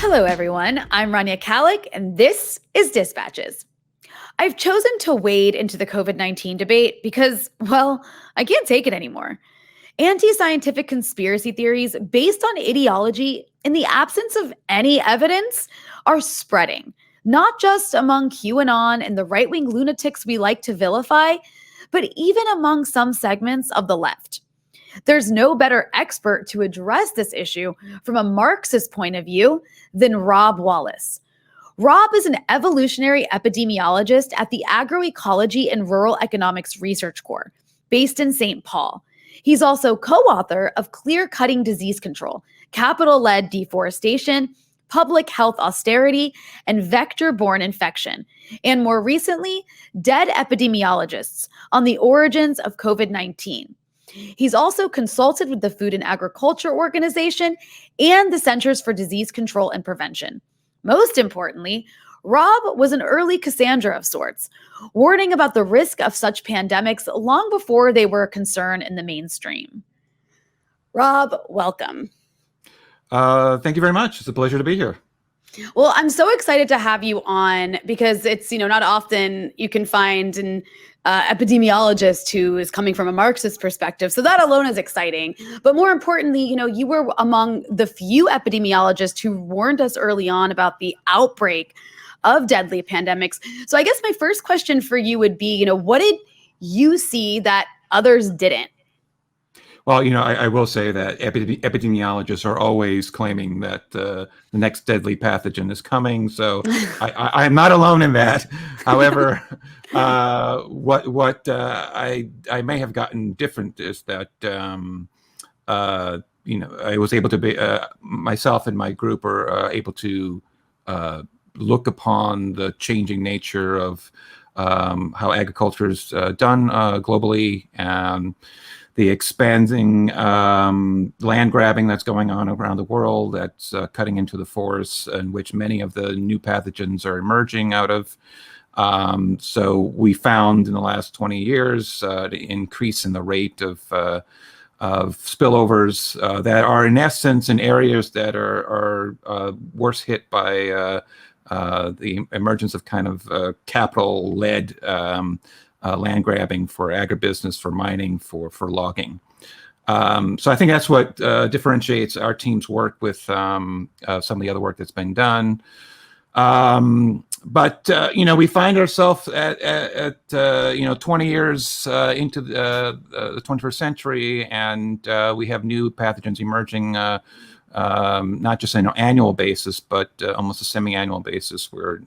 Hello, everyone. I'm Rania Khalek, and this is Dispatches. I've chosen to wade into the COVID-19 debate because, well, I can't take it anymore. Anti-scientific conspiracy theories based on ideology in the absence of any evidence are spreading, not just among QAnon and the right-wing lunatics we like to vilify, but even among some segments of the left. There's no better expert to address this issue from a Marxist point of view than Rob Wallace. Rob is an evolutionary epidemiologist at the Agroecology and Rural Economics Research Corps, based in St. Paul. He's also co-author of Clear-Cutting Disease Control, Capital-Led Deforestation, Public Health Austerity, and Vector-Borne Infection, and more recently, Dead Epidemiologists on the Origins of COVID-19. He's also consulted with the Food and Agriculture Organization and the Centers for Disease Control and Prevention. Most importantly, Rob was an early Cassandra of sorts, warning about the risk of such pandemics long before they were a concern in the mainstream. Rob, welcome. Thank you very much. It's a pleasure to be here. Well, I'm so excited to have you on because it's, not often you can find an epidemiologist who is coming from a Marxist perspective. So that alone is exciting. But more importantly, you were among the few epidemiologists who warned us early on about the outbreak of deadly pandemics. So I guess my first question for you would be, what did you see that others didn't? Well, I will say that epidemiologists are always claiming that the next deadly pathogen is coming. So I'm not alone in that. However, what I may have gotten different is that I was able to be myself and my group are able to look upon the changing nature of how agriculture is done globally, and the expanding land grabbing that's going on around the world that's cutting into the forests, in which many of the new pathogens are emerging out of. So we found in the last 20 years the increase in the rate of spillovers that are in essence in areas that are worse hit by the emergence of kind of capital-led land grabbing for agribusiness, for mining, for logging. So I think that's what differentiates our team's work with some of the other work that's been done. But we find ourselves at 20 years into the 21st century, and we have new pathogens emerging, not just on an annual basis, but almost a semi-annual basis, where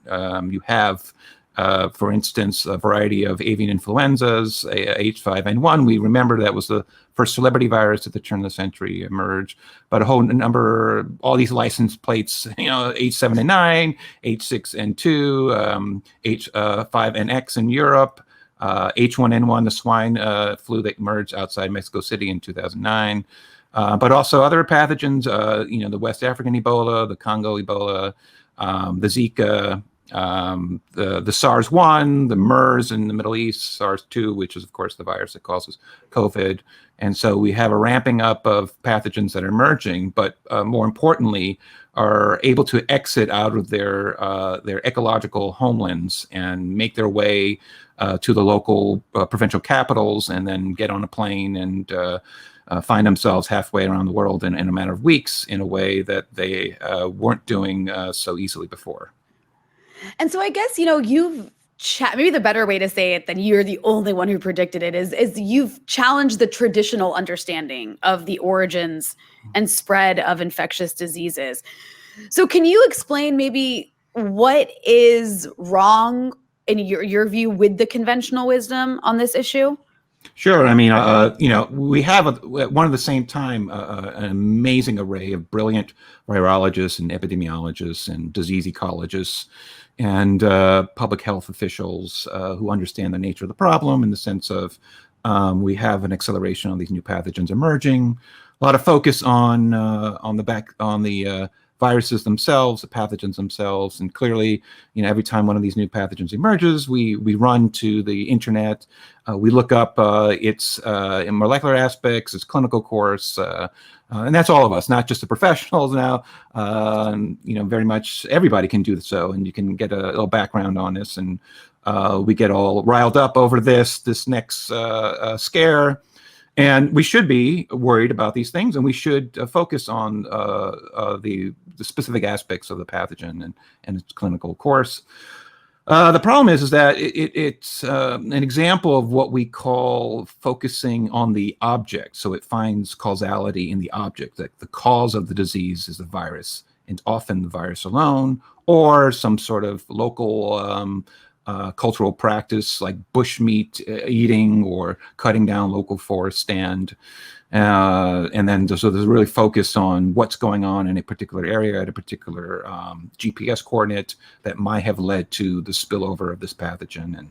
you have for instance, a variety of avian influenzas, H5N1. We remember that was the first celebrity virus at the turn of the century emerged, but a whole number, all these license plates, H7N9, H6N2, H5NX in Europe, H1N1, the swine flu that emerged outside Mexico City in 2009. But also other pathogens, the West African Ebola, the Congo Ebola, the Zika, the SARS-1, the MERS in the Middle East, SARS-2, which is, of course, the virus that causes COVID. And so we have a ramping up of pathogens that are emerging, but more importantly, are able to exit out of their ecological homelands and make their way to the local provincial capitals, and then get on a plane and find themselves halfway around the world in a matter of weeks, in a way that they weren't doing so easily before. And so I guess, you've maybe the better way to say it than you're the only one who predicted it is you've challenged the traditional understanding of the origins and spread of infectious diseases. So can you explain maybe what is wrong in your view with the conventional wisdom on this issue? Sure. I mean, we have at one and the same time an amazing array of brilliant virologists and epidemiologists and disease ecologists and public health officials who understand the nature of the problem, in the sense of we have an acceleration of these new pathogens emerging. A lot of focus on the viruses themselves, the pathogens themselves. And clearly, every time one of these new pathogens emerges, we run to the internet. We look up its in molecular aspects, its clinical course, and that's all of us, not just the professionals now. Very much everybody can do so, and you can get a little background on this. And we get all riled up over this next scare. And we should be worried about these things, and we should focus on the specific aspects of the pathogen and its clinical course. The problem is that it's an example of what we call focusing on the object. So it finds causality in the object, that the cause of the disease is the virus, and often the virus alone, or some sort of local cultural practice like bushmeat eating or cutting down local forest stand. And then so there's really focus on what's going on in a particular area at a particular GPS coordinate that might have led to the spillover of this pathogen. And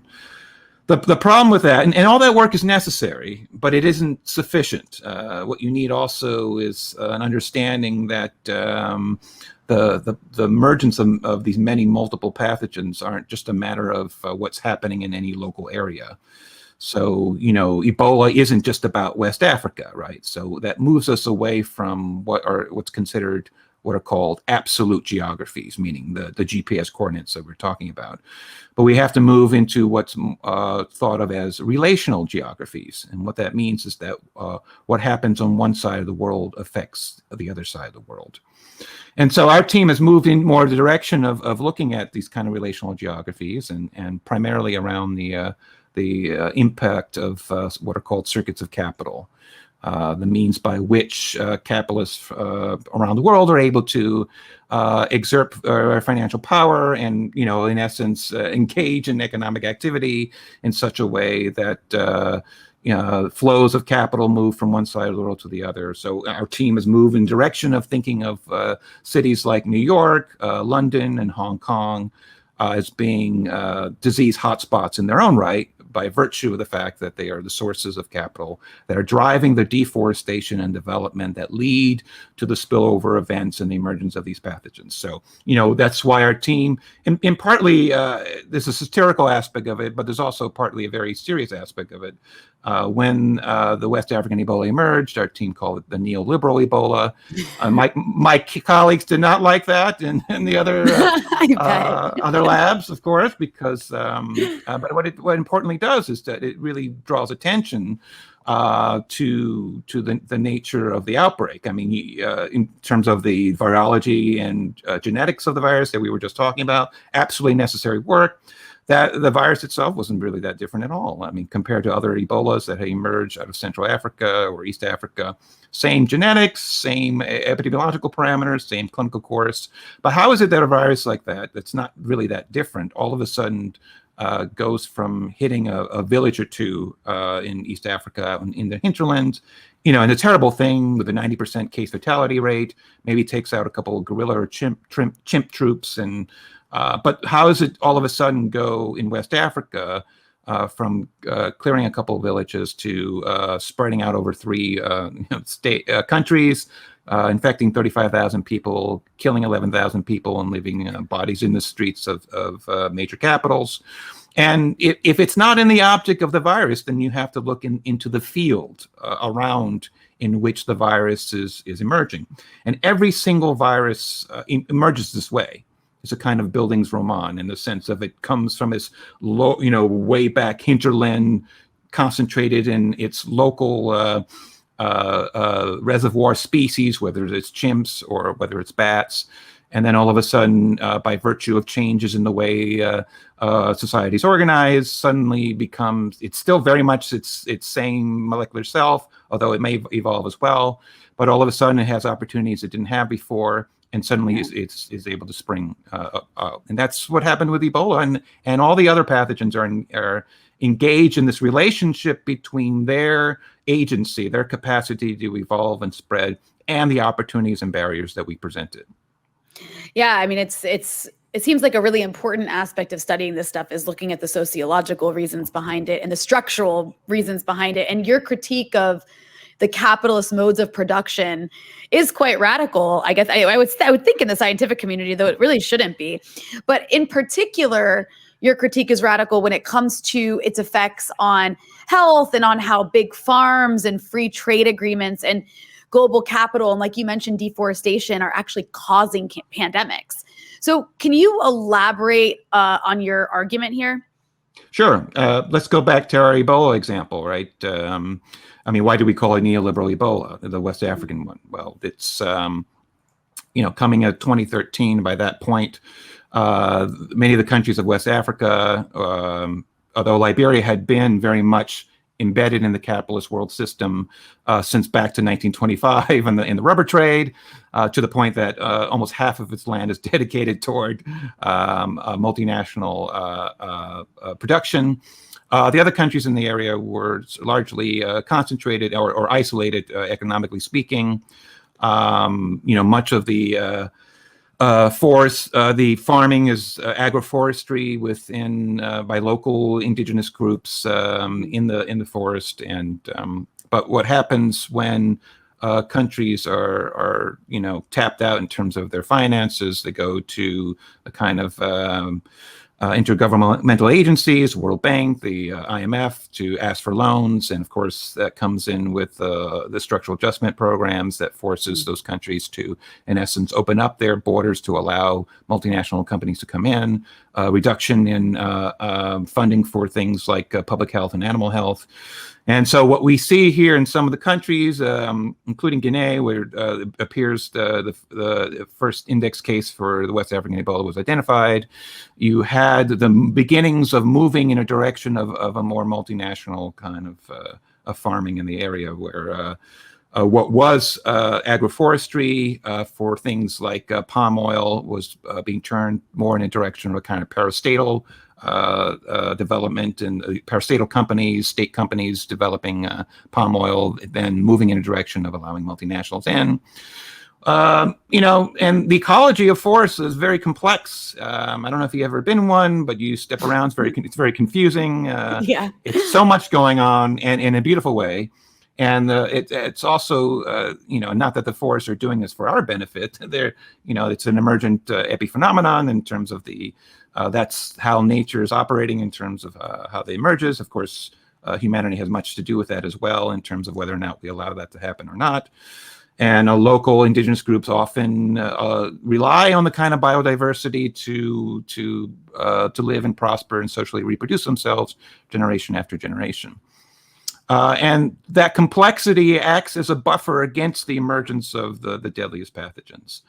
the problem with that, and all that work is necessary, but it isn't sufficient. What you need also is an understanding that the emergence of these many multiple pathogens aren't just a matter of what's happening in any local area. So, Ebola isn't just about West Africa, right? So that moves us away from what's considered what are called absolute geographies, meaning the GPS coordinates that we're talking about. But we have to move into what's thought of as relational geographies. And what that means is that what happens on one side of the world affects the other side of the world. And so our team has moved in more the direction of looking at these kind of relational geographies and primarily around the impact of what are called circuits of capital, the means by which capitalists around the world are able to exert financial power and, in essence, engage in economic activity in such a way that flows of capital move from one side of the world to the other. So our team has moved in direction of thinking of cities like New York, London, and Hong Kong as being disease hotspots in their own right, by virtue of the fact that they are the sources of capital that are driving the deforestation and development that lead to the spillover events and the emergence of these pathogens. So, that's why our team, and partly there's a satirical aspect of it, but there's also partly a very serious aspect of it. When the West African Ebola emerged, our team called it the neoliberal Ebola. My colleagues did not like that, and the other other labs, of course, because but what importantly does is that it really draws attention to the nature of the outbreak. I mean, in terms of the virology and genetics of the virus that we were just talking about, absolutely necessary work. That the virus itself wasn't really that different at all. I mean, compared to other Ebolas that had emerged out of Central Africa or East Africa, same genetics, same epidemiological parameters, same clinical course. But how is it that a virus like that's not really that different, all of a sudden goes from hitting a village or two in East Africa in the hinterland, and the terrible thing with a 90% case fatality rate, maybe takes out a couple of guerrilla or chimp troops, and but how does it all of a sudden go in West Africa from clearing a couple of villages to spreading out over three countries, infecting 35,000 people, killing 11,000 people, and leaving bodies in the streets of major capitals? And if it's not in the object of the virus, then you have to look into the field around in which the virus is emerging. And every single virus emerges this way. It's a kind of Bildungsroman in the sense of it comes from this low, way back hinterland, concentrated in its local reservoir species, whether it's chimps or whether it's bats. And then all of a sudden, by virtue of changes in the way society is organized, suddenly becomes, it's still very much its same molecular self, although it may evolve as well. But all of a sudden, it has opportunities it didn't have before. And suddenly it's able to spring out. And that's what happened with Ebola. And all the other pathogens are engaged in this relationship between their agency, their capacity to evolve and spread, and the opportunities and barriers that we presented. Yeah, I mean, it seems like a really important aspect of studying this stuff is looking at the sociological reasons behind it and the structural reasons behind it. And your critique of the capitalist modes of production is quite radical. I guess I would think in the scientific community, though it really shouldn't be. But in particular, your critique is radical when it comes to its effects on health and on how big farms and free trade agreements and global capital, and like you mentioned, deforestation, are actually causing pandemics. So can you elaborate on your argument here? Sure. Let's go back to our Ebola example, right? I mean, why do we call it neoliberal Ebola, the West African one? Well, it's, coming out of 2013. By that point, many of the countries of West Africa, although Liberia had been very much embedded in the capitalist world system since back to 1925 in the rubber trade, to the point that almost half of its land is dedicated toward multinational production. The other countries in the area were largely concentrated or isolated, economically speaking. Much of the forest, the farming is agroforestry within by local indigenous groups in the forest, and but what happens when countries are tapped out in terms of their finances? They go to a kind of intergovernmental agencies, World Bank, the IMF, to ask for loans. And of course, that comes in with the structural adjustment programs that forces those countries to, in essence, open up their borders to allow multinational companies to come in, reduction in funding for things like public health and animal health. And so what we see here in some of the countries, including Guinea, where it appears the first index case for the West African Ebola was identified, you had the beginnings of moving in a direction of a more multinational kind of farming in the area, where what was agroforestry for things like palm oil was being turned more in a direction of a kind of parastatal development, and parastatal companies, state companies developing palm oil, then moving in a direction of allowing multinationals in. And the ecology of forests is very complex. I don't know if you've ever been one, but you step around, it's very confusing. Yeah. It's so much going on, and in a beautiful way. And it's also, not that the forests are doing this for our benefit. It's an emergent epiphenomenon in terms of that's how nature is operating in terms of how they emerges. Of course, humanity has much to do with that as well, in terms of whether or not we allow that to happen or not. And local indigenous groups often rely on the kind of biodiversity to live and prosper and socially reproduce themselves generation after generation. And that complexity acts as a buffer against the emergence of the deadliest pathogens.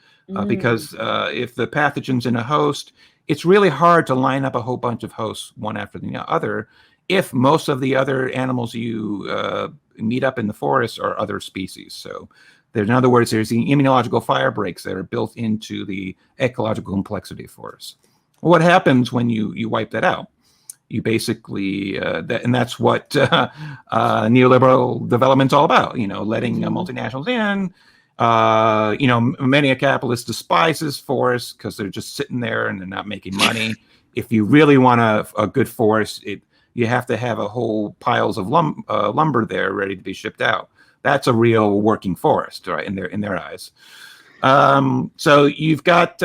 Because if the pathogen's in a host, it's really hard to line up a whole bunch of hosts one after the other if most of the other animals you meet up in the forest are other species. So in other words, there's the immunological fire breaks that are built into the ecological complexity of forests. Well, what happens when you wipe that out? You basically, and that's what neoliberal development's all about, letting multinationals in. Many a capitalist despises forests because they're just sitting there and they're not making money. If you really want a good forest, you have to have a whole piles of lumber there ready to be shipped out. That's a real working forest, right? In their eyes. So you've got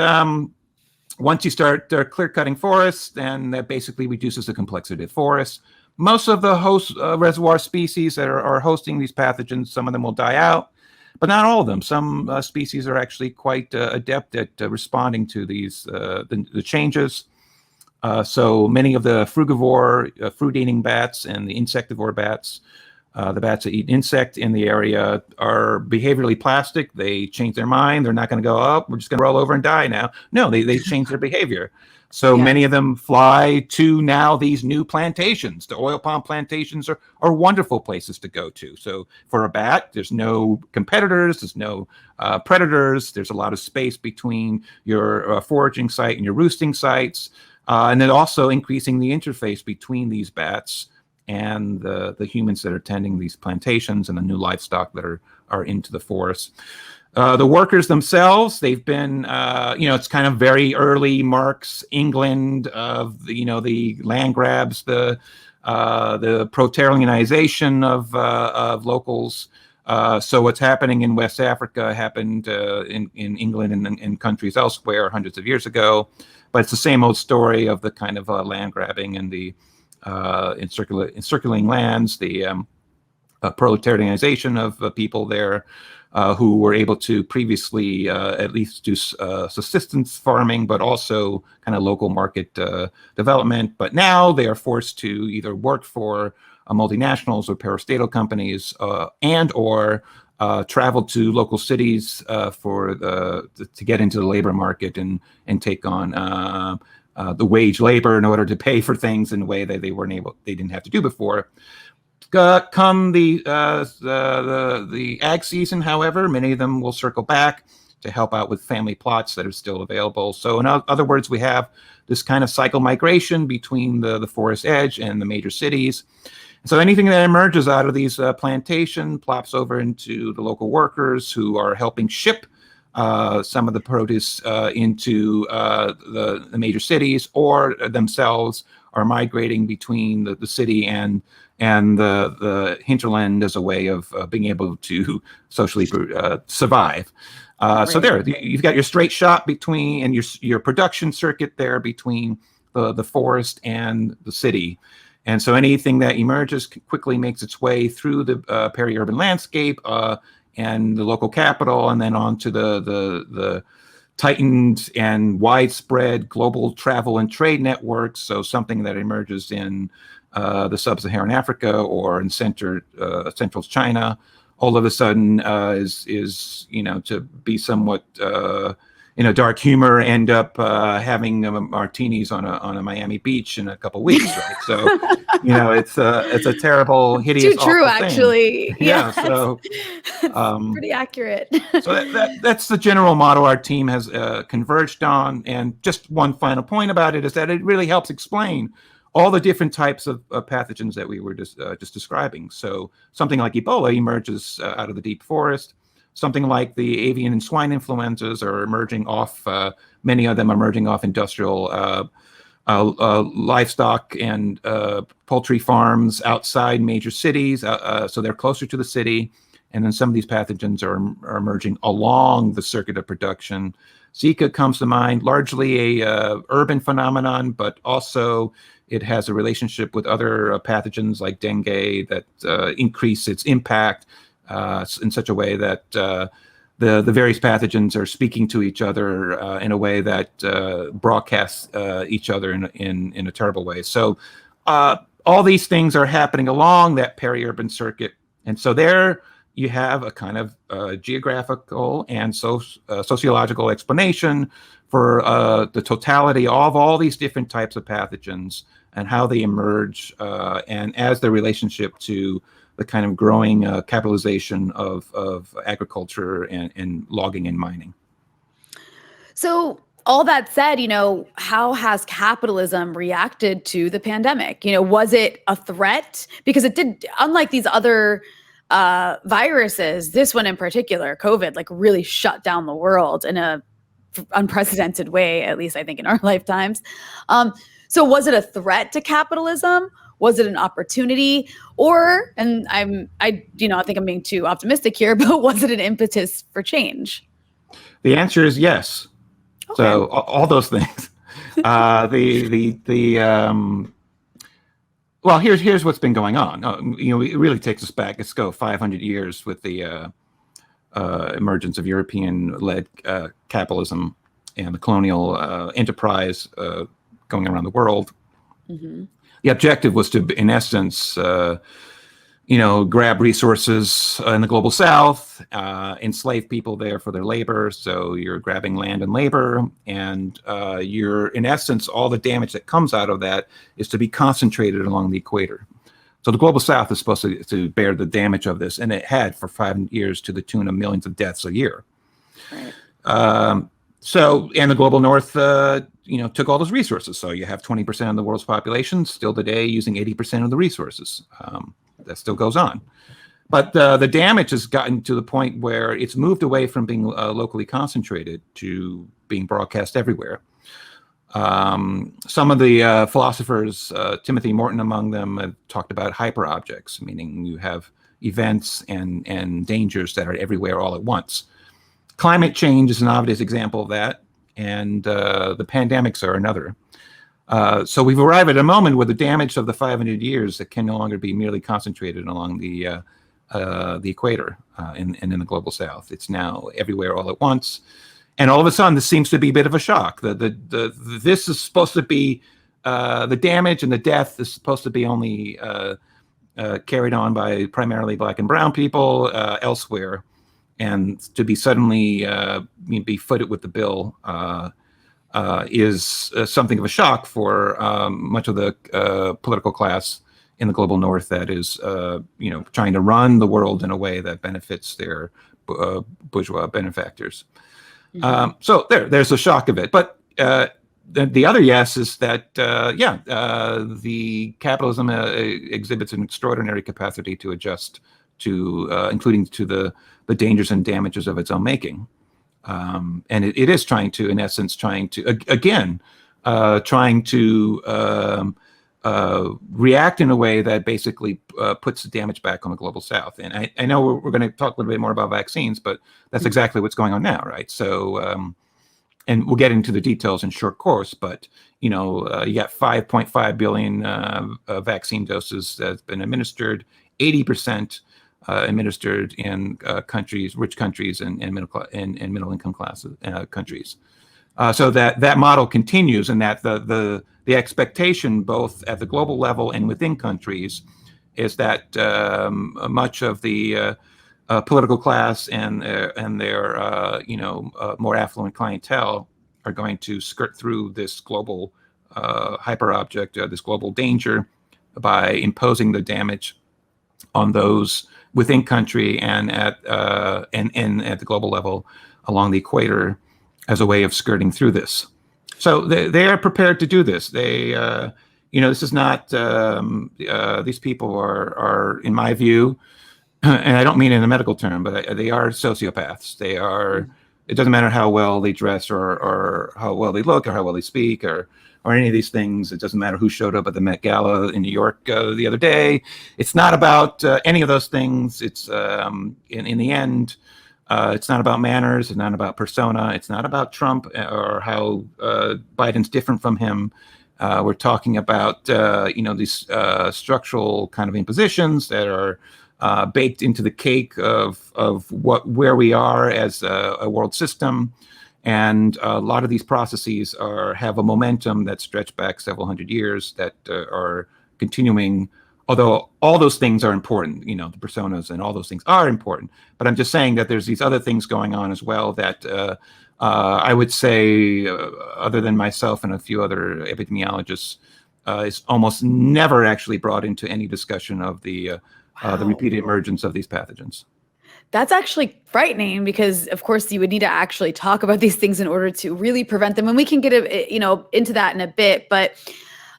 once you start clear cutting forests, then that basically reduces the complexity of forests. Most of the host reservoir species that are hosting these pathogens, some of them will die out, but not all of them. Some species are actually quite adept at responding to these the changes. So many of the frugivore, fruit-eating bats and the insectivore bats, the bats that eat insect in the area, are behaviorally plastic. They change their mind. They're not going to go, oh, we're just going to roll over and die now. No, they change their behavior. So many of them fly to now these new plantations. The oil palm plantations are wonderful places to go to. So for a bat, there's no competitors, there's no predators. There's a lot of space between your foraging site and your roosting sites. And then also increasing the interface between these bats and the humans that are tending these plantations and the new livestock that are into the forest. The workers themselves, they've been, it's kind of very early Marx England of the land grabs, the proletarianization of locals. So what's happening in West Africa happened in England and in countries elsewhere hundreds of years ago. But it's the same old story of the kind of land grabbing and the encircling lands, the proletarianization of people there who were able to previously at least do subsistence farming, but also kind of local market development. But now they are forced to either work for multinationals or parastatal companies and or travel to local cities to get into the labor market and take on the wage labor in order to pay for things in a way that they didn't have to do before. Come the ag season, however, many of them will circle back to help out with family plots that are still available. So in other words, we have this kind of cycle migration between the forest edge and the major cities. So anything that emerges out of these plantation plops over into the local workers who are helping ship some of the produce into the major cities, or themselves are migrating between the city and the hinterland as a way of being able to socially survive. Right. So there, you've got your straight shot between, and your production circuit there between the forest and the city. And so anything that emerges quickly makes its way through the peri-urban landscape and the local capital, and then onto the tightened and widespread global travel and trade networks. So something that emerges in the sub-Saharan Africa or in central China, all of a sudden is to be somewhat dark humor, end up having martinis on a Miami beach in a couple weeks, right? So it's a terrible, hideous, too true, awful actually. Thing. Yeah, so pretty accurate. So that's the general model our team has converged on. And just one final point about it is that it really helps explain all the different types of pathogens that we were just describing. So something like Ebola emerges out of the deep forest. Something like the avian and swine influenzas are emerging off, many of them emerging off industrial livestock and poultry farms outside major cities. So they're closer to the city. And then some of these pathogens are emerging along the circuit of production. Zika comes to mind, largely a urban phenomenon, but also it has a relationship with other pathogens like dengue that increase its impact in such a way that the various pathogens are speaking to each other in a way that broadcasts each other in a terrible way. So all these things are happening along that peri-urban circuit. And so there you have a kind of geographical and sociological explanation for the totality of all these different types of pathogens and how they emerge and as their relationship to the kind of growing capitalization of agriculture and logging and mining. So all that said, how has capitalism reacted to the pandemic? Was it a threat? Because it did, unlike these other viruses, this one in particular, COVID, really shut down the world in a unprecedented way, at least I think in our lifetimes. So was it a threat to capitalism? Was it an opportunity? Or, and I think I'm being too optimistic here, but was it an impetus for change? The answer is yes. Okay. So all those things. Well, here's what's been going on. It really takes us back. Let's go 500 years with the emergence of European-led capitalism and the colonial enterprise going around the world. Mm-hmm. The objective was to, in essence, grab resources in the global south, enslave people there for their labor. So you're grabbing land and labor, and you're, in essence, all the damage that comes out of that is to be concentrated along the equator. So the global south is supposed to bear the damage of this, and it had for 5 years to the tune of millions of deaths a year. Right. And the global north, took all those resources. So you have 20% of the world's population still today using 80% of the resources. That still goes on. But the damage has gotten to the point where it's moved away from being locally concentrated to being broadcast everywhere. Some of the philosophers, Timothy Morton among them, have talked about hyper objects, meaning you have events and dangers that are everywhere all at once. Climate change is an obvious example of that, and the pandemics are another. So we've arrived at a moment where the damage of the 500 years that can no longer be merely concentrated along the equator and in the global south. It's now everywhere all at once. And all of a sudden, this seems to be a bit of a shock. This is supposed to be, the damage and the death is supposed to be only carried on by primarily Black and brown people elsewhere. And to be suddenly be footed with the bill is something of a shock for much of the political class in the global north that is, trying to run the world in a way that benefits their bourgeois benefactors. Mm-hmm. So there's a shock of it. But the other yes is that, the capitalism exhibits an extraordinary capacity to adjust to, including to the dangers and damages of its own making. And it is trying to, in essence, trying to react in a way that basically puts the damage back on the global south. And I know we're going to talk a little bit more about vaccines, but that's exactly what's going on now, right? So, and we'll get into the details in short course, but, you got 5.5 billion vaccine doses that's been administered, 80% administered in rich countries and middle income classes countries. So that model continues, and that the expectation both at the global level and within countries is that much of the political class and their more affluent clientele are going to skirt through this global hyper object, this global danger, by imposing the damage on those within country and at the global level along the equator as a way of skirting through this. So they are prepared to do this. They, this is not, these people are, in my view, and I don't mean in a medical term, but they are sociopaths. They are, it doesn't matter how well they dress or how well they look or how well they speak or any of these things. It doesn't matter who showed up at the Met Gala in New York the other day. It's not about any of those things. It's in the end, it's not about manners. It's not about persona. It's not about Trump or how Biden's different from him. We're talking about these structural kind of impositions that are baked into the cake of where we are as a world system. And a lot of these processes have a momentum that stretch back several hundred years that are continuing, although all those things are important, the personas and all those things are important. But I'm just saying that there's these other things going on as well that I would say, other than myself and a few other epidemiologists, is almost never actually brought into any discussion of the repeated emergence of these pathogens. That's actually frightening because, of course, you would need to actually talk about these things in order to really prevent them. And we can get, into that in a bit. But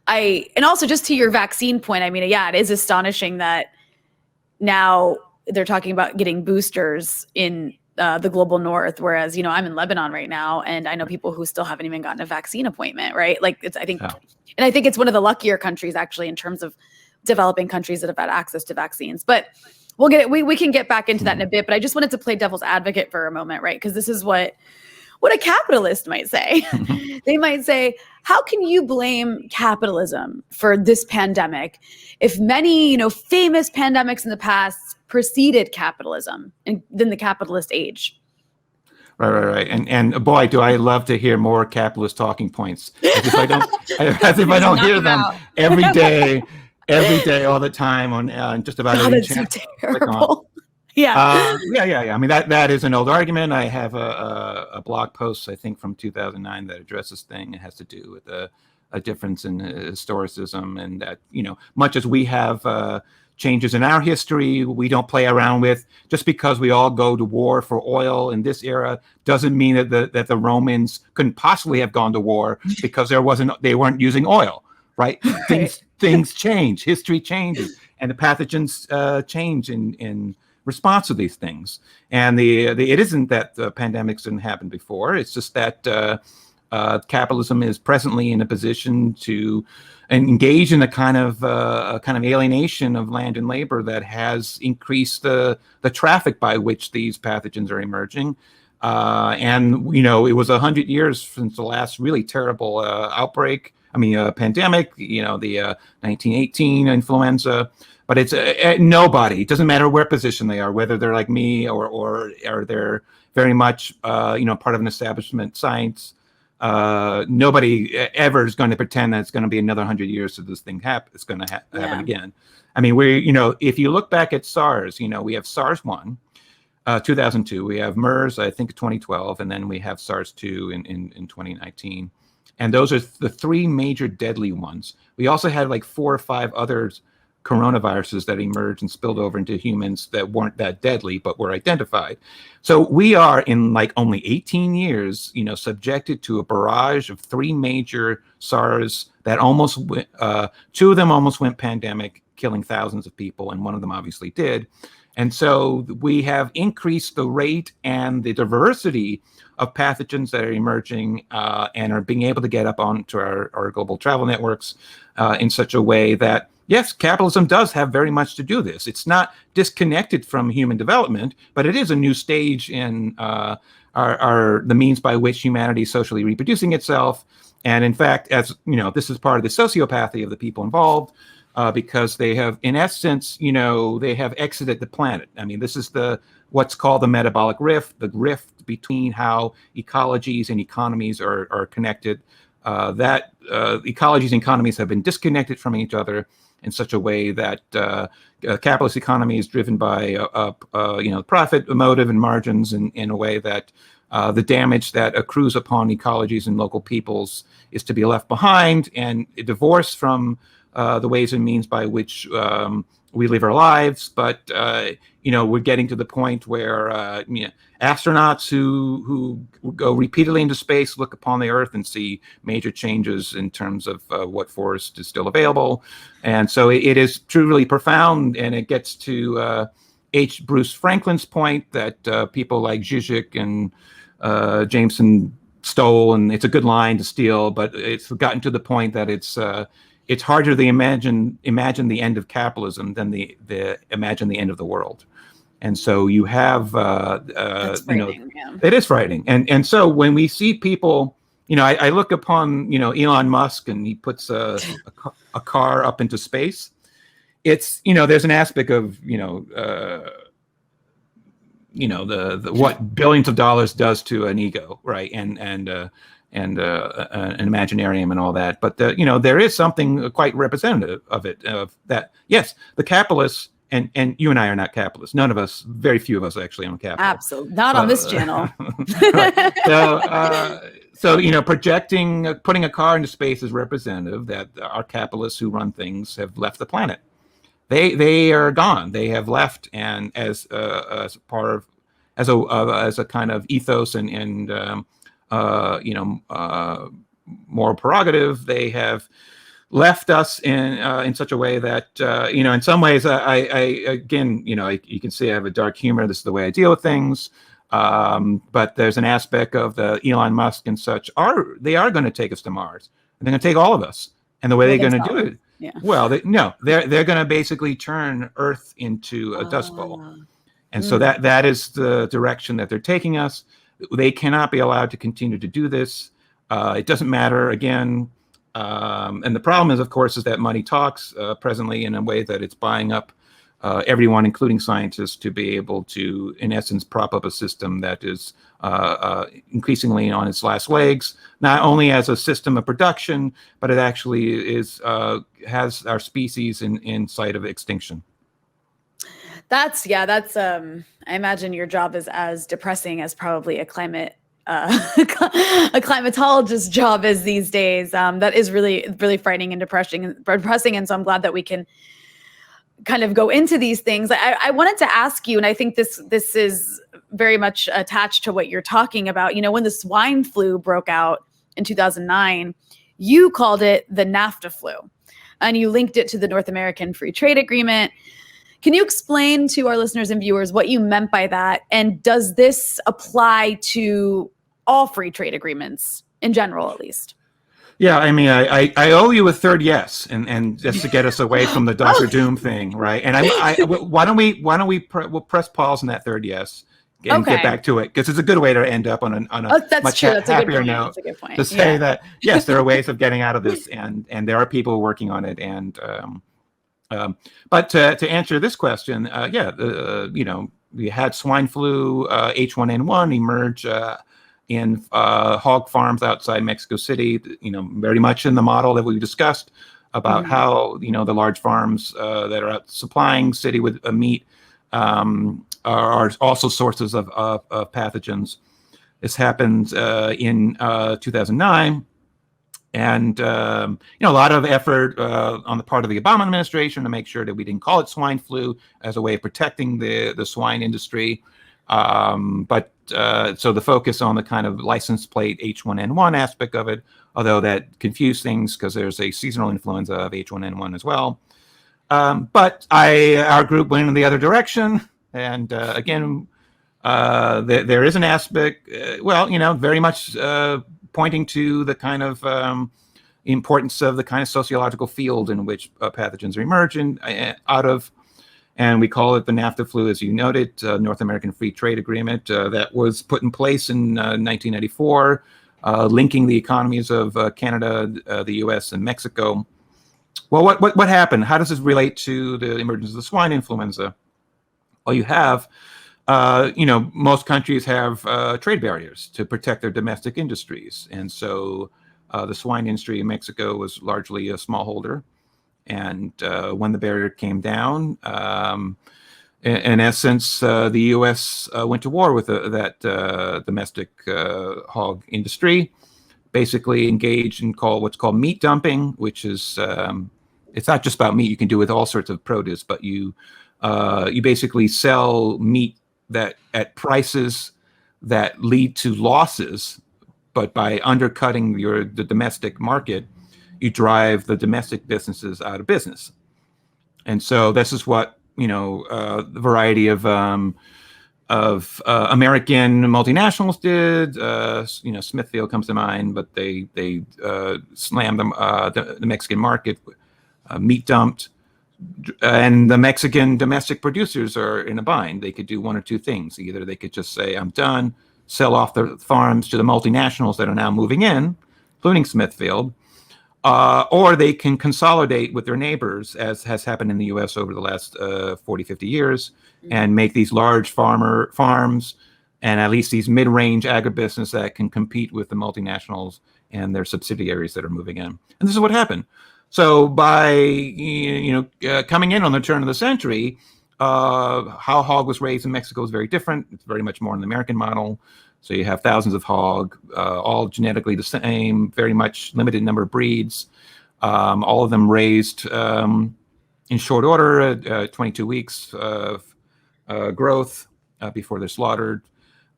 and also just to your vaccine point, I mean, yeah, it is astonishing that now they're talking about getting boosters in the global north, whereas, I'm in Lebanon right now, and I know people who still haven't even gotten a vaccine appointment, right? Like I think it's one of the luckier countries actually in terms of developing countries that have had access to vaccines. But we'll get it. We can get back into that in a bit, but I just wanted to play devil's advocate for a moment, right? Because this is what a capitalist might say. They might say, how can you blame capitalism for this pandemic if many, famous pandemics in the past preceded capitalism and then the capitalist age? Right. And boy, do I love to hear more capitalist talking points. As if I don't hear them every day, all the time on just about any channel. That's so terrible. Yeah. I mean, that is an old argument. I have a blog post, I think, from 2009 that addresses this thing. It has to do with a difference in historicism, and that, much as we have changes in our history we don't play around with, just because we all go to war for oil in this era doesn't mean that the Romans couldn't possibly have gone to war because they weren't using oil, right? Things change, history changes, and the pathogens change in response to these things. And it isn't that the pandemics didn't happen before. It's just that capitalism is presently in a position to engage in a kind of alienation of land and labor that has increased the traffic by which these pathogens are emerging. And it was 100 years since the last really terrible pandemic. The 1918 influenza. But it's nobody. It doesn't matter where position they are, whether they're like me or they're very much part of an establishment science. Nobody ever is going to pretend that it's going to be another 100 years so this thing it's going to happen again. I mean, if you look back at SARS, we have SARS-1, 2002. We have MERS, I think 2012, and then we have SARS-2 in 2019. And those are the three major deadly ones. We also had like 4 or 5 others coronaviruses that emerged and spilled over into humans that weren't that deadly, but were identified. So we are in like only 18 years, subjected to a barrage of 3 major SARS that almost, 2 of them almost went pandemic, killing thousands of people, and one of them obviously did. And so we have increased the rate and the diversity of pathogens that are emerging and are being able to get up onto our global travel networks in such a way that, yes, capitalism does have very much to do this. It's not disconnected from human development, but it is a new stage in the means by which humanity is socially reproducing itself. And in fact, as this is part of the sociopathy of the people involved, because they have, in essence, they have exited the planet. I mean, this is what's called the metabolic rift, the rift between how ecologies and economies are connected. Ecologies and economies have been disconnected from each other in such a way that capitalist economy is driven by profit motive and margins in a way that the damage that accrues upon ecologies and local peoples is to be left behind and divorced from the ways and means by which we live our lives. But we're getting to the point where astronauts who go repeatedly into space look upon the Earth and see major changes in terms of what forest is still available. And so it is truly profound, and it gets to H. Bruce Franklin's point that people like Zizek and Jameson stole, and it's a good line to steal, but it's gotten to the point that it's harder to imagine the end of capitalism than the imagine the end of the world. And so you have, That's frightening, it is frightening. And so when we see people, I look upon, Elon Musk, and he puts a car up into space. It's, there's an aspect of, the what billions of dollars does to an ego, right? And an imaginarium and all that. But there is something quite representative of it, of that. Yes, the capitalists, and you and I are not capitalists. None of us, very few of us actually own capital. Absolutely. Not on this channel. So projecting, putting a car into space is representative that our capitalists who run things have left the planet. They are gone. They have left, and as part of, as a kind of ethos and moral prerogative, they have left us in such a way that in some ways you can see I have a dark humor. This is the way I deal with things, but there's an aspect of the Elon Musk and such they are going to take us to Mars, and they're going to take all of us, and the way they're going to do it, well, they're going to basically turn Earth into a dust bowl, and so that is the direction that they're taking us. They cannot be allowed to continue to do this. It doesn't matter, again. And the problem is, of course, is that money talks presently in a way that it's buying up everyone, including scientists, to be able to, in essence, prop up a system that is increasingly on its last legs, not only as a system of production, but it actually has our species in sight of extinction. That's I imagine your job is as depressing as probably a climatologist's job is these days. That is really, really frightening and depressing. And so I'm glad that we can kind of go into these things. I wanted to ask you, and I think this is very much attached to what you're talking about. When the swine flu broke out in 2009, you called it the NAFTA flu, and you linked it to the North American Free Trade Agreement. Can you explain to our listeners and viewers what you meant by that? And does this apply to all free trade agreements in general, at least. Yeah, I mean, I owe you a third yes, and just to get us away from the Dr. Doom thing, right? And why don't we we'll press pause on that third yes and get back to it, because it's a good way to end up on a that's much true. That's happier a good point. note. That's a good point. To say that yes, there are ways of getting out of this, and there are people working on it, and but to answer this question, we had swine flu, H1N1 emerge in hog farms outside Mexico City, very much in the model that we discussed about how, the large farms that are out supplying city with meat are also sources of pathogens. This happened in 2009. And, a lot of effort on the part of the Obama administration to make sure that we didn't call it swine flu as a way of protecting the swine industry. So the focus on the kind of license plate H1N1 aspect of it, although that confused things because there's a seasonal influenza of H1N1 as well. But our group went in the other direction. And again, there is an aspect, very much pointing to the kind of importance of the kind of sociological field in which pathogens are emerging out of. And we call it the NAFTA Flu, as you noted, North American Free Trade Agreement that was put in place in 1994, linking the economies of Canada, the U.S., and Mexico. Well, what happened? How does this relate to the emergence of the swine influenza? Well, you have, most countries have trade barriers to protect their domestic industries. And so the swine industry in Mexico was largely a smallholder. And when the barrier came down, in essence, the U.S. Went to war with that domestic hog industry, basically engaged in what's called meat dumping, which is, it's not just about meat. You can do it with all sorts of produce, but you basically sell meat that at prices that lead to losses, but by undercutting the domestic market, you drive the domestic businesses out of business. And so this is what, the variety of American multinationals did. Smithfield comes to mind, but they slammed the Mexican market, meat dumped. And the Mexican domestic producers are in a bind. They could do one or two things. Either they could just say, I'm done, sell off the farms to the multinationals that are now moving in, including Smithfield, or they can consolidate with their neighbors, as has happened in the U.S. over the last 40, 50 years, and make these large farms and at least these mid-range agribusiness that can compete with the multinationals and their subsidiaries that are moving in. And this is what happened. So by coming in on the turn of the century, how hog was raised in Mexico is very different. It's very much more in the American model. So you have thousands of hog, all genetically the same, very much limited number of breeds, all of them raised in short order, 22 weeks of growth before they're slaughtered.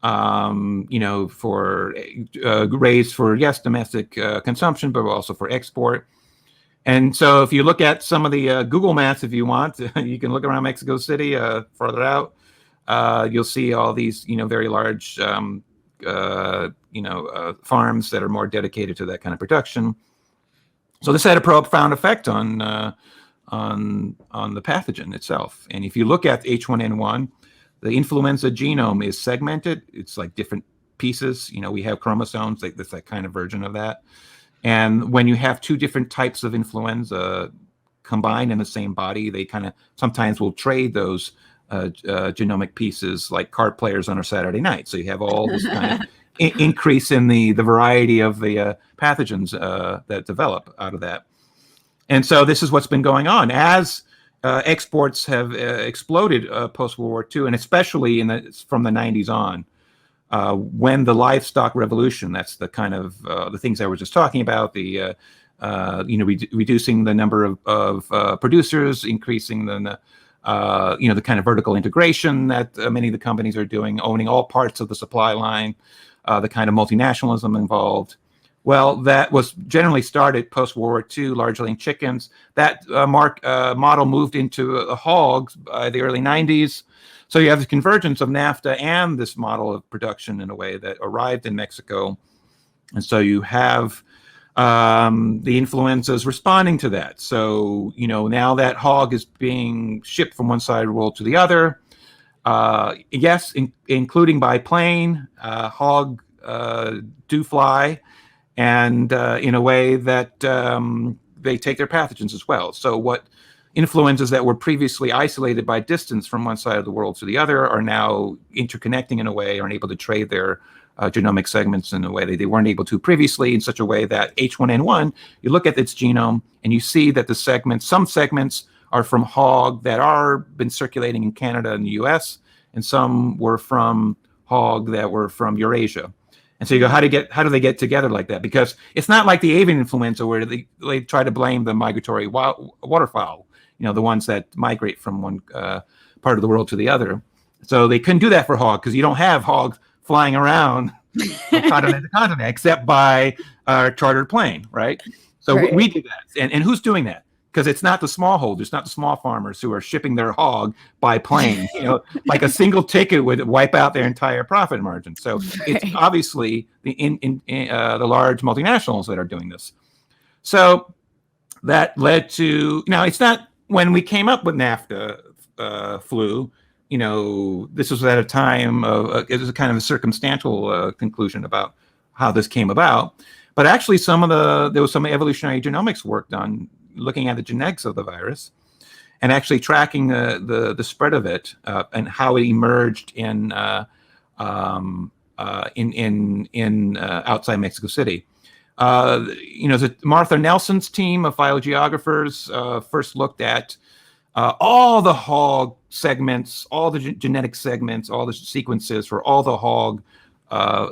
For raised for, yes, domestic consumption, but also for export. And so if you look at some of the Google maps, if you want, you can look around Mexico City further out. You'll see all these, very large, farms that are more dedicated to that kind of production. So this had a profound effect on the pathogen itself. And if you look at H1N1, the influenza genome is segmented. It's like different pieces. We have chromosomes, like that's that kind of version of that. And when you have two different types of influenza combined in the same body, they kind of sometimes will trade those genomic pieces like card players on a Saturday night. So you have all this kind of increase in the variety of the pathogens that develop out of that. And so this is what's been going on as exports have exploded post-World War II, and especially from the 90s on. When the livestock revolution, that's the kind of the things I was just talking about, the reducing the number of producers, increasing the kind of vertical integration that many of the companies are doing, owning all parts of the supply line, the kind of multinationalism involved. Well, that was generally started post-World War II, largely in chickens. That model moved into hogs by the early 90s. So you have the convergence of NAFTA and this model of production in a way that arrived in Mexico. And so you have the influenzas responding to that. So, now that hog is being shipped from one side of the world to the other. Yes, including by plane, hog do fly, and in a way that they take their pathogens as well. So what influenzas that were previously isolated by distance from one side of the world to the other are now interconnecting in a way, are able to trade their genomic segments in a way that they weren't able to previously, in such a way that H1N1, you look at its genome and you see that some segments are from hog that are been circulating in Canada and the US, and some were from hog that were from Eurasia. And so you go, how do they get together like that? Because it's not like the avian influenza where they try to blame the migratory waterfowl, the ones that migrate from one part of the world to the other. So they couldn't do that for hog because you don't have hogs flying around from continent to continent except by chartered plane, right? So Right. we do that. And who's doing that? Because it's not the smallholders, not the small farmers who are shipping their hog by plane. Like a single ticket would wipe out their entire profit margin. So it's obviously the large multinationals that are doing this. So that led to, it's not when we came up with NAFTA flu, this was at a time of, it was a kind of a circumstantial conclusion about how this came about. But actually there was some evolutionary genomics work done looking at the genetics of the virus and actually tracking the spread of it and how it emerged in outside Mexico City. Martha Nelson's team of phylogeographers first looked at all the hog segments, all the genetic segments, all the sequences for all the hog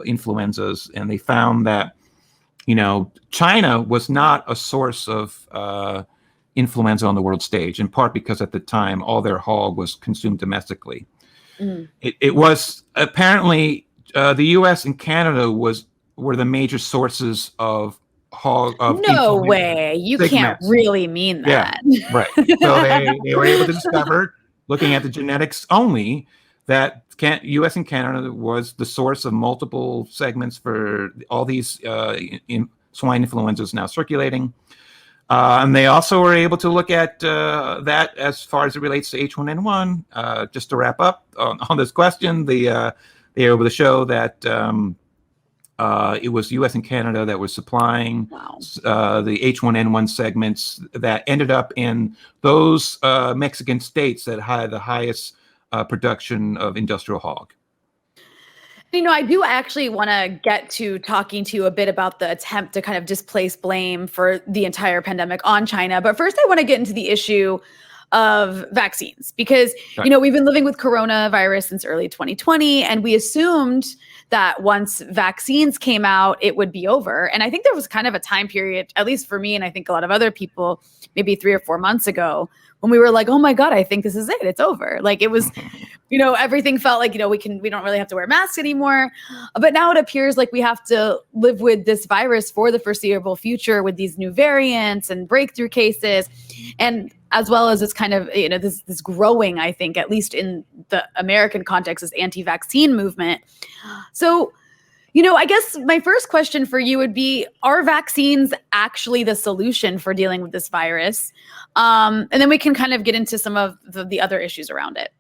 influenzas, and they found that China was not a source of influenza on the world stage, in part because at the time all their hog was consumed domestically. It was apparently the U.S. and Canada were the major sources of hog. No way! You can't really mean that. Yeah, right. So they were able to discover, looking at the genetics only, that U.S. and Canada was the source of multiple segments for all these swine influenzas now circulating. And they also were able to look at that as far as it relates to H1N1. Just to wrap up on this question, they were able to show that it was U.S. and Canada that were supplying the H1N1 segments that ended up in those Mexican states that had the highest production of industrial hog. I do actually want to get to talking to you a bit about the attempt to kind of displace blame for the entire pandemic on China. But first, I want to get into the issue of vaccines because, we've been living with coronavirus since early 2020, and we assumed that once vaccines came out, it would be over. And I think there was kind of a time period, at least for me, and I think a lot of other people, maybe 3 or 4 months ago, when we were like, oh my God, I think this is it. It's over. Like it was, everything felt like, we don't really have to wear masks anymore. But now it appears like we have to live with this virus for the foreseeable future with these new variants and breakthrough cases. And as well as this kind of, this growing, I think, at least in the American context, this anti-vaccine movement. So, I guess my first question for you would be, are vaccines actually the solution for dealing with this virus? And then we can kind of get into some of the other issues around it.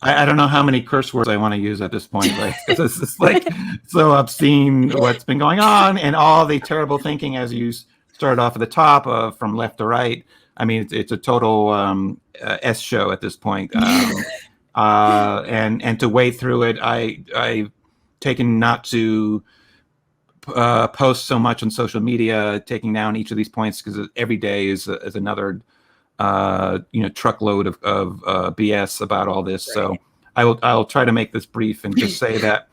I don't know how many curse words I want to use at this point. Like, it's just like so obscene what's been going on and all the terrible thinking as you started off at the top from left to right. I mean, it's a total S show at this point. And to wade through it, I've taken not to post so much on social media, taking down each of these points because every day is another truckload of BS about all this. Right. So I'll try to make this brief and just say that,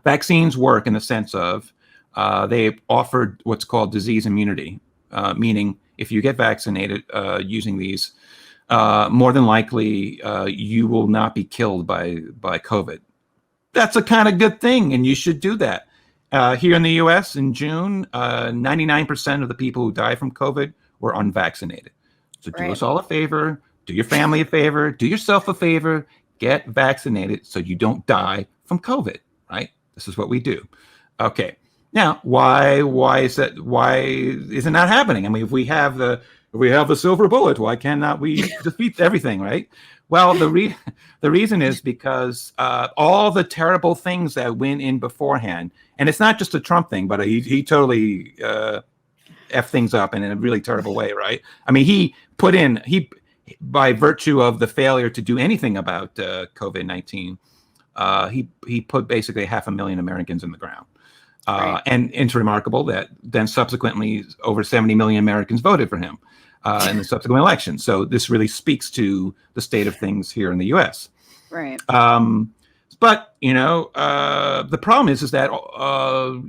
vaccines work in the sense of they offered what's called disease immunity, meaning if you get vaccinated using these, more than likely you will not be killed by COVID. That's a kind of good thing, and you should do that. Here in the U.S. in June, 99% of the people who died from COVID were unvaccinated. So do us all a favor, do your family a favor, do yourself a favor, get vaccinated so you don't die from COVID, right? This is what we do. Okay. Now, why is that? Why is it not happening? I mean, if we have the silver bullet, why cannot we defeat everything, right? Well, the reason is because all the terrible things that went in beforehand, and it's not just a Trump thing, but he totally f things up in a really terrible way, right? I mean, he by virtue of the failure to do anything about COVID-19, he put basically 500,000 Americans in the ground. Right. And it's remarkable that then subsequently over 70 million Americans voted for him in the subsequent election. So this really speaks to the state of things here in the U.S. Right. But the problem is that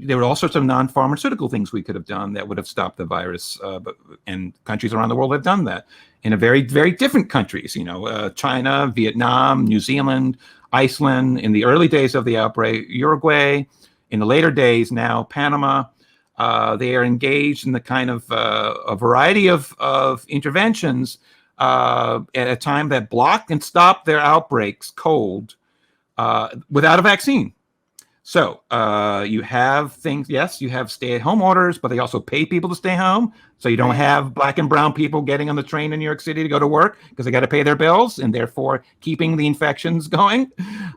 there were all sorts of non-pharmaceutical things we could have done that would have stopped the virus. And countries around the world have done that in a very, very different countries. China, Vietnam, New Zealand, Iceland. In the early days of the outbreak, Uruguay. In the later days, now Panama, they are engaged in the kind of a variety of interventions at a time that blocked and stopped their outbreaks cold without a vaccine. So you have things, yes, you have stay-at-home orders, but they also pay people to stay home. So you don't have black and brown people getting on the train in New York City to go to work because they got to pay their bills and therefore keeping the infections going.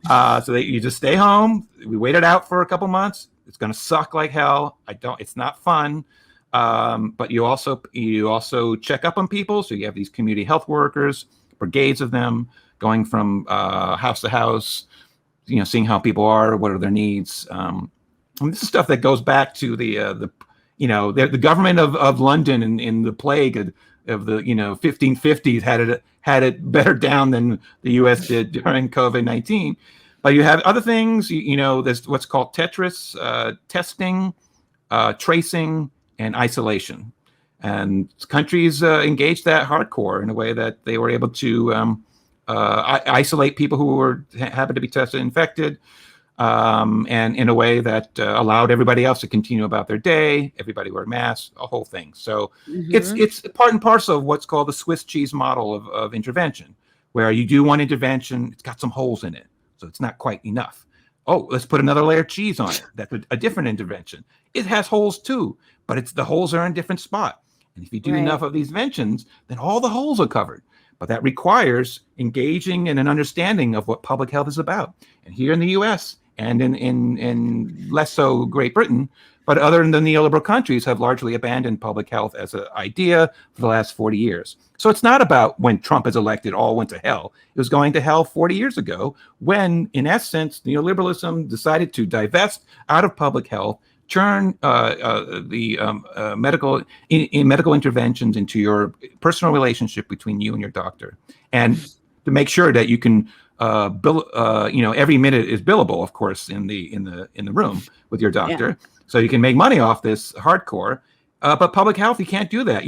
So you just stay home. We wait it out for a couple months. It's going to suck like hell. It's not fun. But you also check up on people. So you have these community health workers, brigades of them going from house to house, seeing how people are, what are their needs. And this is stuff that goes back to the government of London in the plague of the 1550s had it better down than the U.S. did during COVID-19. But you have other things. There's what's called Tetris, testing, tracing, and isolation. And countries engaged that hardcore in a way that they were able to isolate people who happened to be tested infected, and in a way that allowed everybody else to continue about their day. Everybody wear masks, a whole thing. So it's part and parcel of what's called the Swiss cheese model of intervention, where you do one intervention, it's got some holes in it, so it's not quite enough. Oh, let's put another layer of cheese on it. That's a different intervention. It has holes too, but the holes are in a different spot. And if you do enough of these interventions, then all the holes are covered. But that requires engaging in an understanding of what public health is about. And here in the U.S. and in less so Great Britain, but other than the neoliberal countries have largely abandoned public health as an idea for the last 40 years. So it's not about when Trump is elected, all went to hell. It was going to hell 40 years ago when, in essence, neoliberalism decided to divest out of public health, turn the medical interventions into your personal relationship between you and your doctor, and to make sure that you can bill. Every minute is billable, of course, in the room with your doctor, so you can make money off this hardcore. But public health, you can't do that.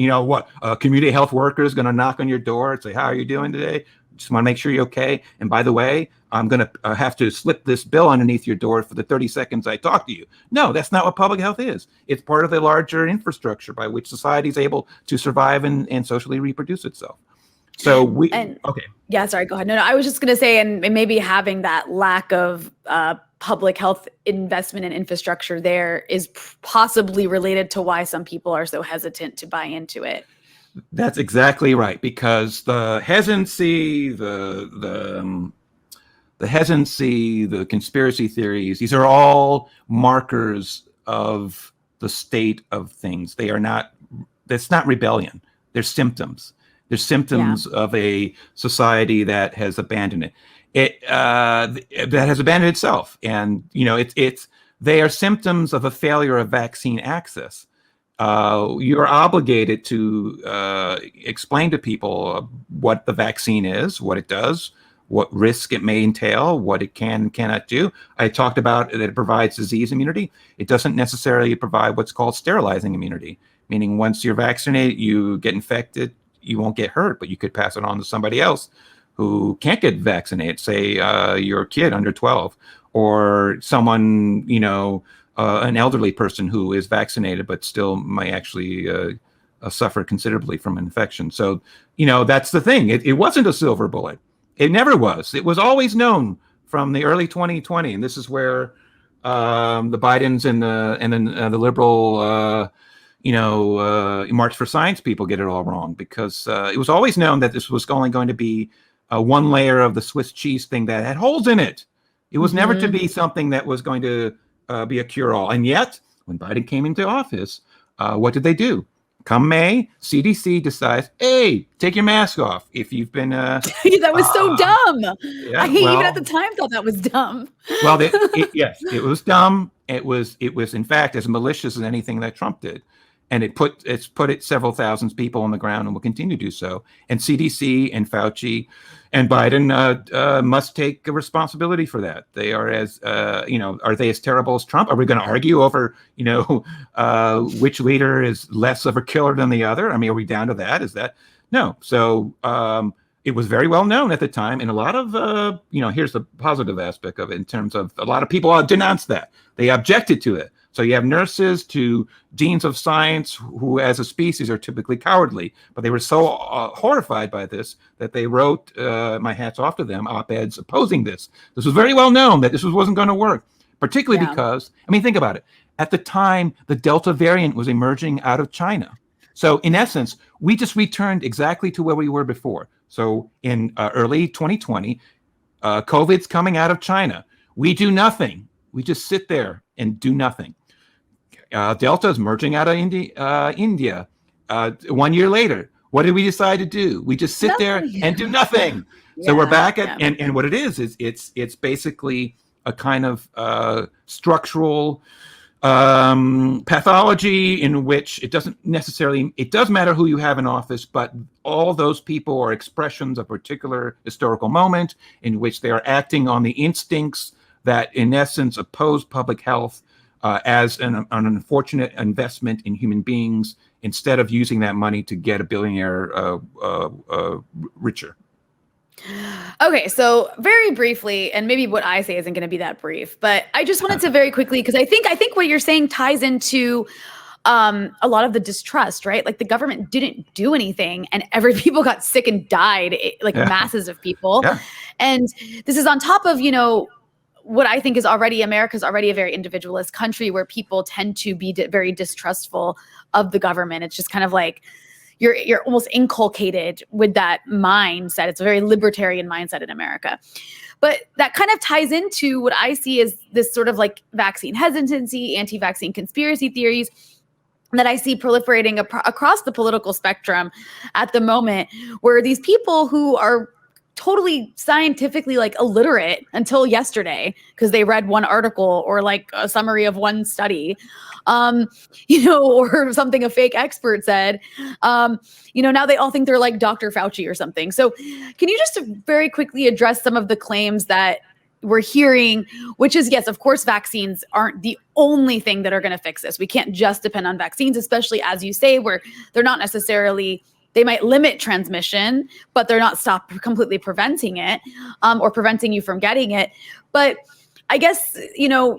A community health worker is going to knock on your door and say, "How are you doing today? Just want to make sure you're okay. And by the way, I'm going to have to slip this bill underneath your door for the 30 seconds I talk to you." No, that's not what public health is. It's part of the larger infrastructure by which society is able to survive and socially reproduce itself. So okay. Yeah, sorry, go ahead. No, I was just going to say, and maybe having that lack of public health investment and infrastructure there is possibly related to why some people are so hesitant to buy into it. That's exactly right, because the hesitancy, the conspiracy theories, these are all markers of the state of things. That's not rebellion. They're symptoms. They're symptoms of a society that has abandoned it. That has abandoned itself. And, they are symptoms of a failure of vaccine access. You're obligated to explain to people what the vaccine is, what it does, what risk it may entail, what it can and cannot do. I talked about that it provides disease immunity. It doesn't necessarily provide what's called sterilizing immunity, meaning once you're vaccinated, you get infected, you won't get hurt, but you could pass it on to somebody else who can't get vaccinated, say your kid under 12, or someone, an elderly person who is vaccinated but still might actually suffer considerably from infection. So, that's the thing. It wasn't a silver bullet. It never was. It was always known from the early 2020, and this is where the Bidens and the liberal, March for Science people get it all wrong, because it was always known that this was only going to be one layer of the Swiss cheese thing that had holes in it. It was never to be something that was going to be a cure-all. And yet, when Biden came into office, what did they do? Come May, CDC decides, hey, take your mask off if you've been... that was so dumb. Yeah, even at the time thought that was dumb. Well, yes, it was dumb. It was, in fact, as malicious as anything that Trump did. And it's put several thousand people on the ground and will continue to do so. And CDC and Fauci and Biden must take a responsibility for that. They are are they as terrible as Trump? Are we going to argue over, which leader is less of a killer than the other? I mean, are we down to that? Is that? No. So it was very well known at the time. And a lot of, here's the positive aspect of it in terms of a lot of people denounced that. They objected to it. So you have nurses to deans of science who, as a species, are typically cowardly. But they were so horrified by this that they wrote, my hat's off to them, op-eds opposing this. This was very well known that this wasn't going to work, particularly because, think about it. At the time, the Delta variant was emerging out of China. So in essence, we just returned exactly to where we were before. So in early 2020, COVID's coming out of China. We do nothing. We just sit there and do nothing. Delta is merging out of India. 1 year later, what did we decide to do? We just sit there and do nothing. So we're back at, and what it is it's basically a kind of structural pathology in which it does matter who you have in office, but all those people are expressions of a particular historical moment in which they are acting on the instincts that in essence oppose public health as an unfortunate investment in human beings, instead of using that money to get a billionaire richer. Okay, so very briefly, and maybe what I say isn't going to be that brief, but I just wanted to very quickly, because I think what you're saying ties into a lot of the distrust, right? Like the government didn't do anything, and people got sick and died, masses of people. Yeah. And this is on top of, what I think is America's already a very individualist country where people tend to be very distrustful of the government. It's just kind of like you're almost inculcated with that mindset. It's a very libertarian mindset in America. But that kind of ties into what I see as this sort of like vaccine hesitancy, anti-vaccine conspiracy theories that I see proliferating across the political spectrum at the moment, where these people who are totally scientifically illiterate until yesterday because they read one article or a summary of one study, or something a fake expert said, now they all think they're like Dr. Fauci or something. So can you just very quickly address some of the claims that we're hearing, which is, yes, of course, vaccines aren't the only thing that are going to fix this. We can't just depend on vaccines, especially as you say, where they're not necessarily, they might limit transmission, but they're not completely preventing it, or preventing you from getting it. But I guess,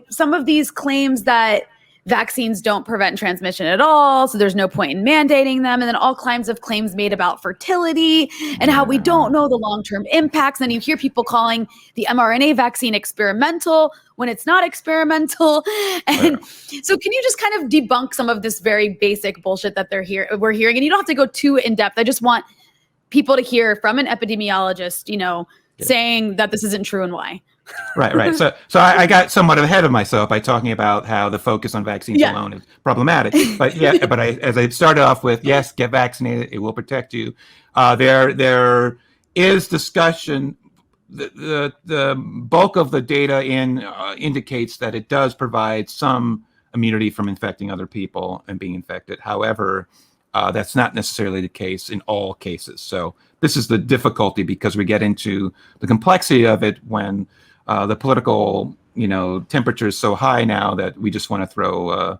some of these claims that vaccines don't prevent transmission at all, so there's no point in mandating them, and then all kinds of claims made about fertility and how we don't know the long-term impacts. And you hear people calling the mRNA vaccine experimental when it's not experimental. And so can you just kind of debunk some of this very basic bullshit that we're hearing? And you don't have to go too in depth. I just want people to hear from an epidemiologist, saying that this isn't true and why. Right. So I got somewhat ahead of myself by talking about how the focus on vaccines alone is problematic. But as I started off with, yes, get vaccinated; it will protect you. There is discussion. The bulk of the data indicates that it does provide some immunity from infecting other people and being infected. However, that's not necessarily the case in all cases. So this is the difficulty, because we get into the complexity of it when the political, temperature is so high now that we just want to throw,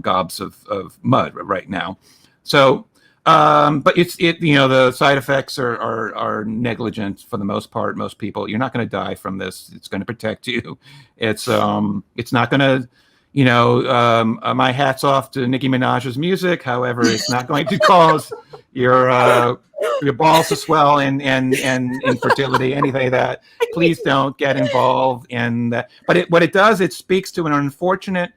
gobs of mud right now. So, but the side effects are negligent for the most part. Most people, you're not going to die from this. It's going to protect you. It's not going to, my hat's off to Nicki Minaj's music. However, it's not going to cause your balls to swell and infertility, anything like that. Please don't get involved in that. But what it does, it speaks to an unfortunate,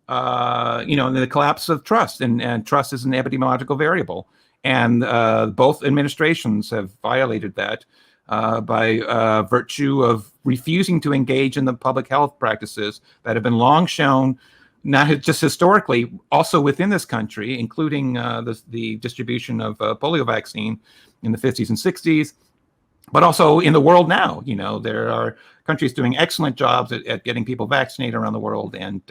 the collapse of trust, and trust is an epidemiological variable. And both administrations have violated that by virtue of refusing to engage in the public health practices that have been long shown, not just historically, also within this country, including the distribution of polio vaccine in the 50s and 60s, but also in the world now. There are countries doing excellent jobs at getting people vaccinated around the world, and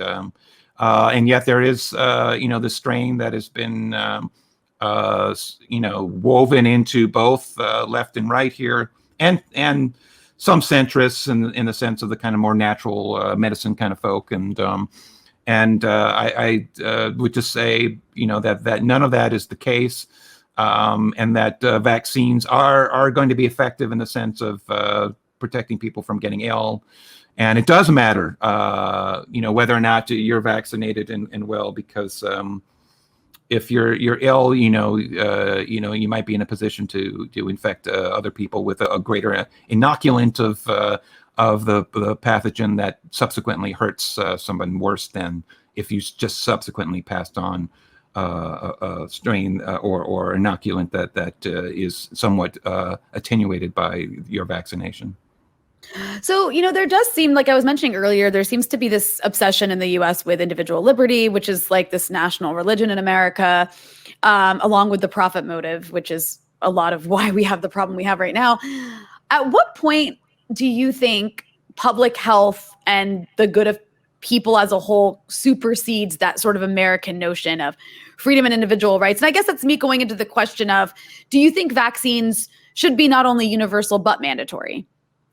yet there is, this strain that has been, woven into both left and right here, and some centrists in the sense of the kind of more natural medicine kind of folk, and I would just say, that none of that is the case, and that vaccines are going to be effective in the sense of protecting people from getting ill. And it does matter, whether or not you're vaccinated and well, because if you're ill, you might be in a position to infect other people with a greater inoculant of the pathogen that subsequently hurts someone worse than if you just subsequently passed on a strain or inoculant that is somewhat attenuated by your vaccination. So, there does seem, like I was mentioning earlier, there seems to be this obsession in the US with individual liberty, which is like this national religion in America, along with the profit motive, which is a lot of why we have the problem we have right now. At what point do you think public health and the good of people as a whole supersedes that sort of American notion of freedom and individual rights? And I guess that's me going into the question of, do you think vaccines should be not only universal but mandatory?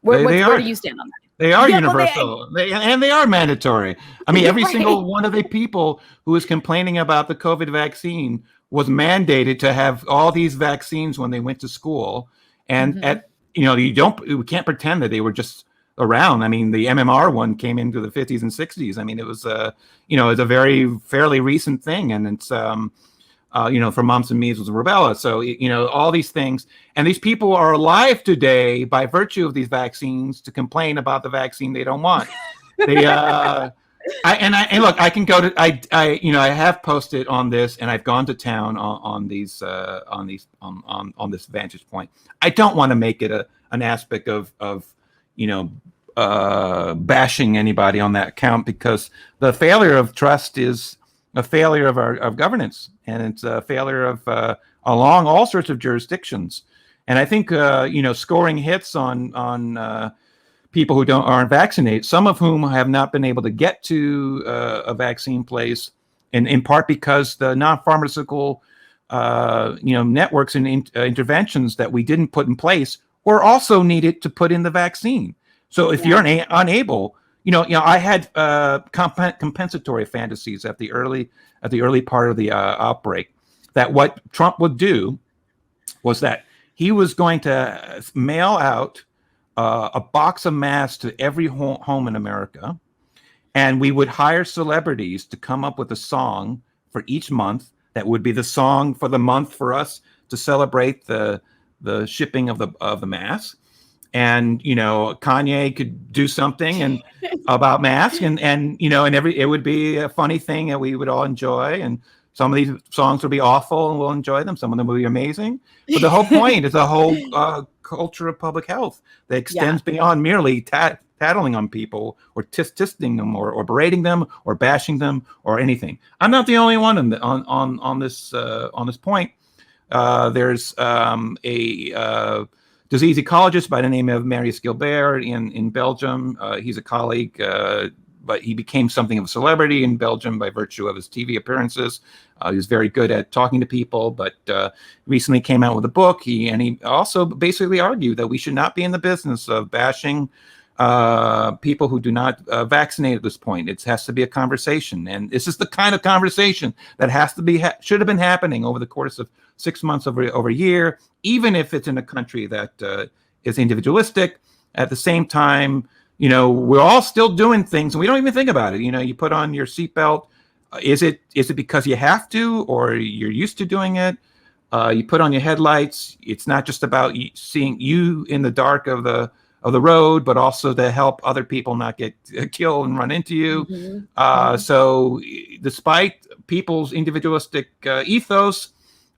Where do you stand on that? They are universal, and they are mandatory. I mean, every single one of the people who is complaining about the COVID vaccine was mandated to have all these vaccines when they went to school. And we can't pretend that they were just around. I mean, the MMR one came into the 50s and 60s. I mean, it was it's a very fairly recent thing, and it's for mumps and measles and rubella. So, all these things. And these people are alive today by virtue of these vaccines to complain about the vaccine they don't want. They, look, I can go to, I have posted on this, and I've gone to town on this vantage point. I don't want to make it an aspect of bashing anybody on that count, because the failure of trust is a failure of governance, and it's a failure of along all sorts of jurisdictions. And I think scoring hits on people who aren't vaccinated, some of whom have not been able to get to a vaccine place, and in part because the non-pharmaceutical networks and interventions that we didn't put in place were also needed to put in the vaccine. So if you're unable, I had compensatory fantasies at the early part of the outbreak, that what Trump would do was that he was going to mail out a box of masks to every home in America, and we would hire celebrities to come up with a song for each month that would be the song for the month for us to celebrate the shipping of the masks. And Kanye could do something about masks, and it would be a funny thing that we would all enjoy. And some of these songs will be awful, and we'll enjoy them. Some of them will be amazing. But the whole point is a whole culture of public health that extends beyond merely tattling on people, or tisting them, or berating them, or bashing them, or anything. I'm not the only one on this point. There's a disease ecologist by the name of Marius Gilbert in Belgium. He's a colleague, but he became something of a celebrity in Belgium by virtue of his TV appearances. He was very good at talking to people, but recently came out with a book. He also basically argued that we should not be in the business of bashing people who do not vaccinate at this point. It has to be a conversation, and this is the kind of conversation that should have been happening over the course of 6 months, over a year, even if it's in a country that is individualistic. At the same time, we're all still doing things and we don't even think about it. You put on your seatbelt. Is it because you have to, or you're used to doing it? You put on your headlights. It's not just about seeing you in the dark of the road, but also to help other people not get killed and run into you. So despite people's individualistic ethos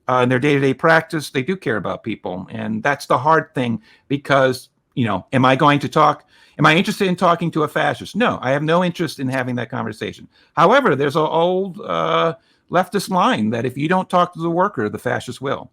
in their day-to-day practice, they do care about people. And that's the hard thing, because, am I interested in talking to a fascist? No, I have no interest in having that conversation. However, there's an old leftist line that if you don't talk to the worker, the fascist will.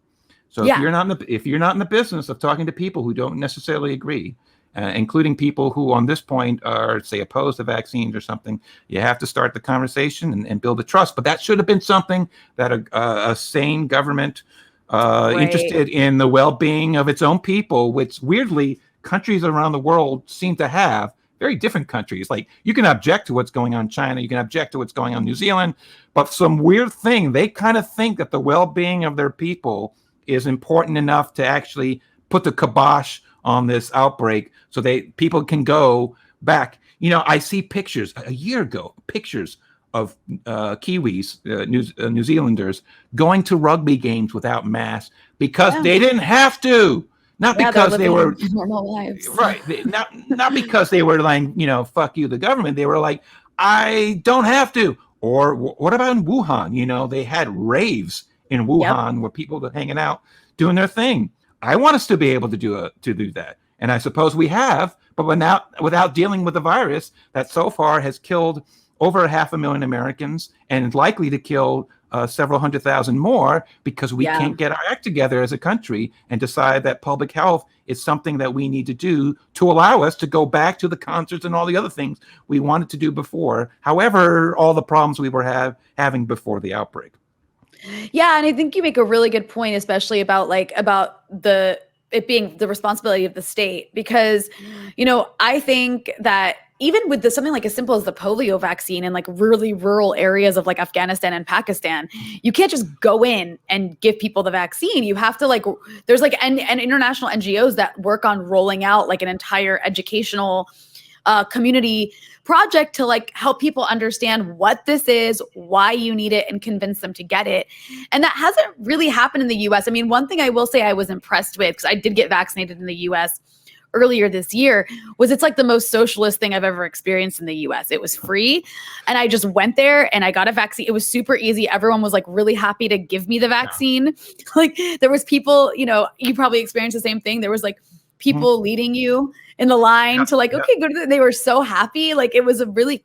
So if you're not in the business of talking to people who don't necessarily agree, including people who on this point are, say, opposed to vaccines or something, you have to start the conversation and build a trust. But that should have been something that a sane government interested in the well-being of its own people, which weirdly countries around the world seem to have. Very different countries. Like, you can object to what's going on in China, you can object to what's going on in New Zealand, but some weird thing, they kind of think that the well-being of their people is important enough to actually put the kibosh on this outbreak so people can go back. I see pictures a year ago, pictures of Kiwis, New Zealanders, going to rugby games without masks because they didn't have to. Not because they were normal lives. Right. Not because they were like, fuck you, the government. They were like, I don't have to. Or what about in Wuhan? They had raves in Wuhan where people were hanging out doing their thing. I want us to be able to do that. And I suppose we have, but without dealing with the virus that so far has killed over 500,000 Americans and likely to kill several 100,000 more, because we can't get our act together as a country and decide that public health is something that we need to do to allow us to go back to the concerts and all the other things we wanted to do before. However, all the problems we were having before the outbreak. Yeah, and I think you make a really good point, especially about it being the responsibility of the state, because, I think that even with something like as simple as the polio vaccine in like really rural areas of like Afghanistan and Pakistan, you can't just go in and give people the vaccine. You have to there's and international NGOs that work on rolling out like an entire educational community project to help people understand what this is, why you need it, and convince them to get it. And that hasn't really happened in the US. I mean, one thing I will say I was impressed with, because I did get vaccinated in the US earlier this year, was it's like the most socialist thing I've ever experienced in the US. It was free. And I just went there and I got a vaccine. It was super easy. Everyone was really happy to give me the vaccine. There was people, you probably experienced the same thing. There was people leading you in the line to okay, go to they were so happy. It was a really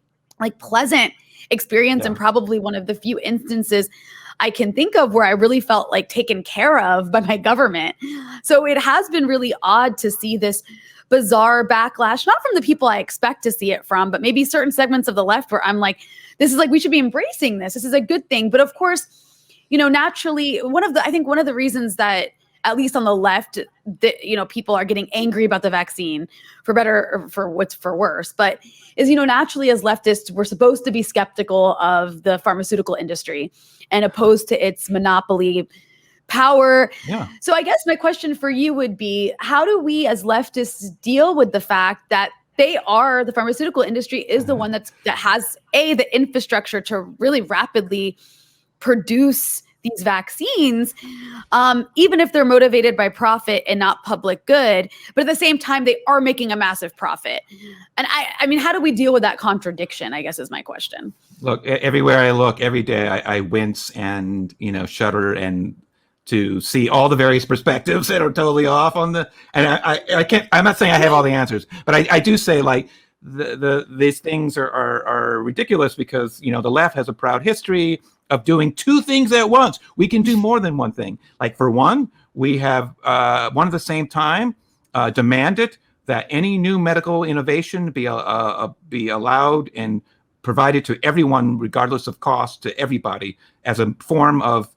pleasant experience, and probably one of the few instances I can think of where I really felt taken care of by my government. So it has been really odd to see this bizarre backlash, not from the people I expect to see it from, but maybe certain segments of the left where I'm this is we should be embracing this. This is a good thing. But of course, naturally, I think one of the reasons that, at least on the left, that people are getting angry about the vaccine, for better or for worse, but is naturally as leftists, we're supposed to be skeptical of the pharmaceutical industry and opposed to its monopoly power. Yeah. So I guess my question for you would be, how do we as leftists deal with the fact that the pharmaceutical industry is the one that has the infrastructure to really rapidly produce these vaccines, even if they're motivated by profit and not public good, but at the same time, they are making a massive profit. And I mean, how do we deal with that contradiction, I guess, is my question. Look, everywhere I look, every day I wince and, shudder and to see all the various perspectives that are totally off on and I can't, I'm not saying I have all the answers, but I do say these things are ridiculous because, the left has a proud history of doing two things at once. We can do more than one thing. For one, we have one at the same time demanded that any new medical innovation be allowed and provided to everyone, regardless of cost, to everybody, as a form of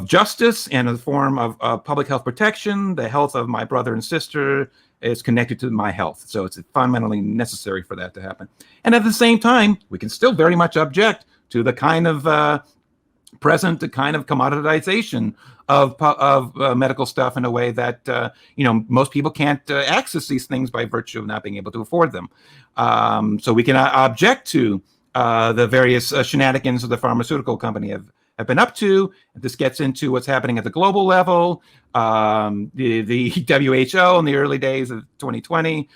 justice and a form of public health protection. The health of my brother and sister is connected to my health, so it's fundamentally necessary for that to happen. And at the same time, we can still very much object to the kind of present a kind of commoditization of medical stuff in a way that most people can't access these things by virtue of not being able to afford them. So we can object to the various shenanigans of the pharmaceutical company have been up to. This gets into what's happening at the global level. The WHO in the early days of 2020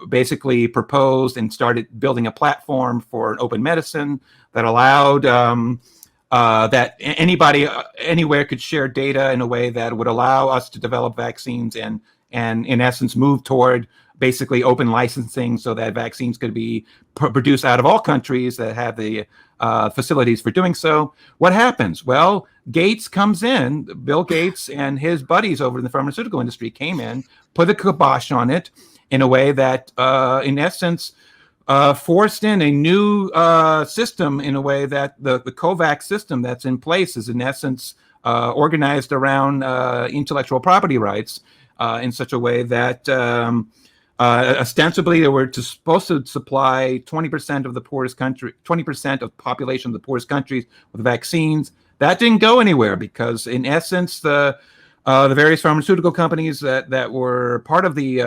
basically proposed and started building a platform for an open medicine that allowed that anybody anywhere could share data in a way that would allow us to develop vaccines and in essence move toward basically open licensing so that vaccines could be produced out of all countries that have the facilities for doing so. What happens? Well, Gates comes in, Bill Gates and his buddies over in the pharmaceutical industry came in, put a kibosh on it in a way that in essence forced in a new system in a way that the COVAX system that's in place is in essence organized around intellectual property rights in such a way that ostensibly they were supposed to supply 20% of the poorest country, 20% of population of the poorest countries with vaccines. That didn't go anywhere because in essence the various pharmaceutical companies that were part of the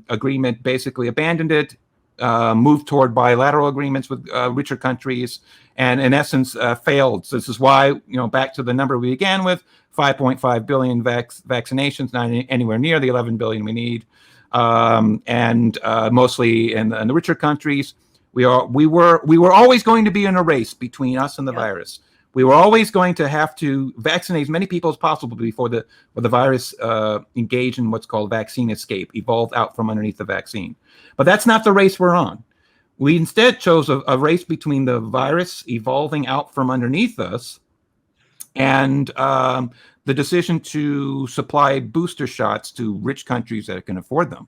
agreement basically abandoned it, moved toward bilateral agreements with richer countries, and in essence failed. So this is why, back to the number we began with, 5.5 billion vaccinations, not anywhere near the 11 billion we need, and mostly in the richer countries. We were always going to be in a race between us and the virus. We were always going to have to vaccinate as many people as possible before the virus engaged in what's called vaccine escape, evolved out from underneath the vaccine. But that's not the race we're on. We instead chose a race between the virus evolving out from underneath us and the decision to supply booster shots to rich countries that can afford them.